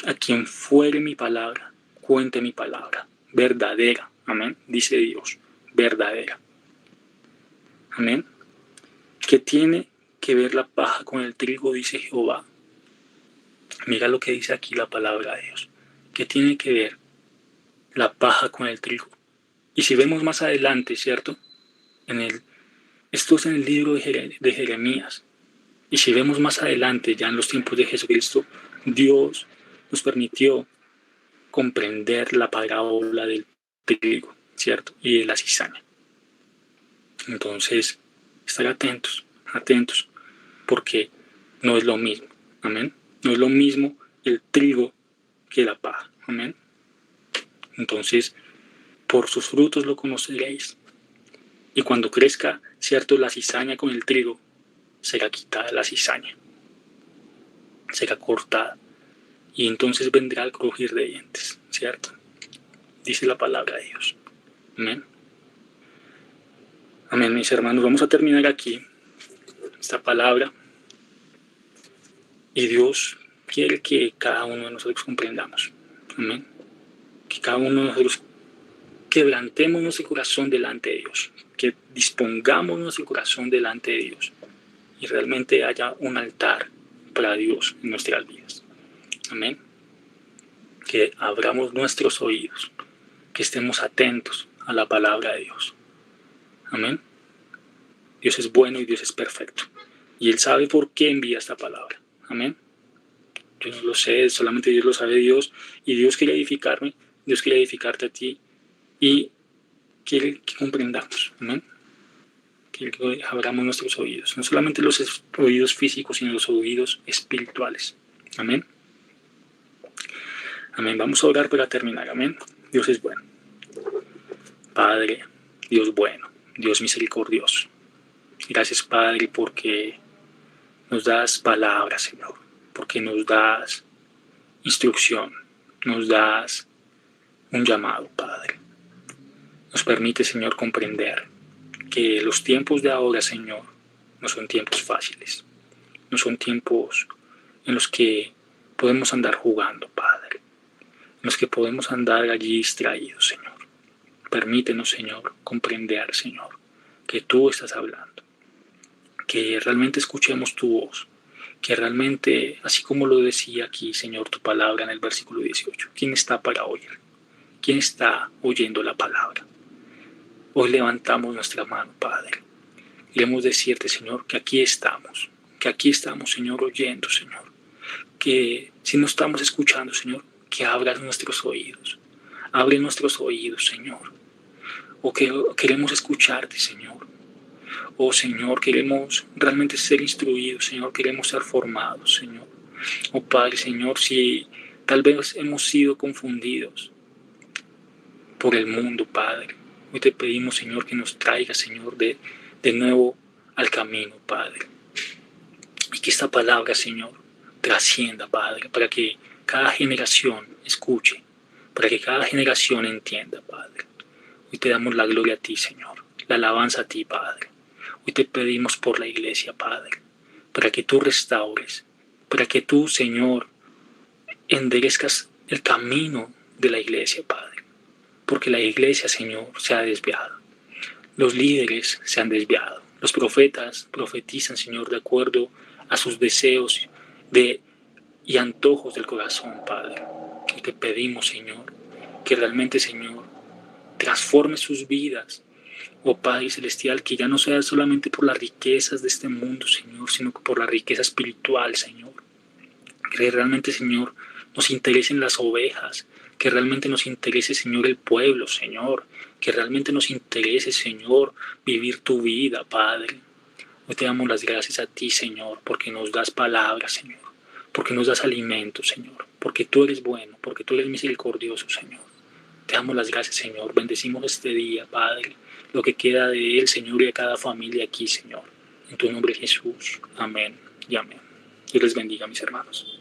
a quien fuere mi palabra, cuente mi palabra verdadera. Amén. Dice Dios, verdadera. Amén. ¿Qué tiene que ver la paja con el trigo? Dice Jehová. Mira lo que dice aquí la palabra de Dios. ¿Qué tiene que ver la paja con el trigo? Y si vemos más adelante, ¿cierto? Esto es en el libro de Jeremías. Y si vemos más adelante, ya en los tiempos de Jesucristo, Dios nos permitió comprender la parábola del trigo, ¿cierto? Y de la cizaña. Entonces, estar atentos, porque no es lo mismo. Amén. No es lo mismo el trigo que la paja. Amén. Entonces, por sus frutos lo conoceréis. Y cuando crezca, cierto, la cizaña con el trigo, será quitada la cizaña. Será cortada. Y entonces vendrá el crujir de dientes, ¿cierto? Dice la palabra de Dios. Amén. Amén, mis hermanos. Vamos a terminar aquí esta palabra. Y Dios quiere que cada uno de nosotros comprendamos. Amén. Que cada uno de nosotros quebrantemos nuestro corazón delante de Dios. Que dispongamos nuestro corazón delante de Dios. Y realmente haya un altar para Dios en nuestras vidas. Amén. Que abramos nuestros oídos. Que estemos atentos a la palabra de Dios. Amén. Dios es bueno y Dios es perfecto. Y Él sabe por qué envía esta palabra. Amén. Yo no lo sé, solamente Dios lo sabe, Dios. Y Dios quiere edificarme, Dios quiere edificarte a ti. y quiere que comprendamos, amén. Quiere que abramos nuestros oídos, no solamente los oídos físicos, sino los oídos espirituales, amén. Amén. Vamos a orar para terminar, amén. Dios es bueno. Padre, Dios bueno, Dios misericordioso. Gracias, Padre, porque nos das palabras, Señor, porque nos das instrucción, nos das un llamado, Padre. Nos permite, Señor, comprender que los tiempos de ahora, Señor, no son tiempos fáciles, no son tiempos en los que podemos andar jugando, Padre, en los que podemos andar allí distraídos, Señor. Permítenos, Señor, comprender, Señor, que tú estás hablando, que realmente escuchemos tu voz, que realmente, así como lo decía aquí, Señor, tu palabra en el versículo 18, ¿quién está para oír? ¿Quién está oyendo la palabra? Hoy levantamos nuestra mano, Padre. Queremos decirte, Señor, que aquí estamos, Señor, oyendo, Señor. Que si no estamos escuchando, Señor, que abras nuestros oídos. Abre nuestros oídos, Señor. O que queremos escucharte, Señor. Oh, Señor, queremos realmente ser instruidos, Señor. Queremos ser formados, Señor. Oh, Padre, Señor, si tal vez hemos sido confundidos por el mundo, Padre. Hoy te pedimos, Señor, que nos traiga, Señor, de nuevo al camino, Padre. Y que esta palabra, Señor, trascienda, Padre, para que cada generación escuche, para que cada generación entienda, Padre. Hoy te damos la gloria a ti, Señor, la alabanza a ti, Padre. Hoy te pedimos por la iglesia, Padre, para que tú restaures, para que tú, Señor, enderezcas el camino de la iglesia, Padre. Porque la iglesia, Señor, se ha desviado. Los líderes se han desviado. Los profetas profetizan, Señor, de acuerdo a sus deseos y antojos del corazón, Padre. Y te pedimos, Señor, que realmente, Señor, transforme sus vidas. Oh Padre Celestial, que ya no sea solamente por las riquezas de este mundo, Señor, sino por la riqueza espiritual, Señor. Que realmente, Señor, nos interesen las ovejas, que realmente nos interese, Señor, el pueblo, Señor, que realmente nos interese, Señor, vivir tu vida, Padre. Hoy te damos las gracias a ti, Señor, porque nos das palabras, Señor, porque nos das alimento, Señor, porque tú eres bueno, porque tú eres misericordioso, Señor. Te damos las gracias, Señor. Bendecimos este día, Padre, lo que queda de él, Señor, y de cada familia aquí, Señor. En tu nombre, Jesús. Amén y amén. Dios les bendiga, mis hermanos.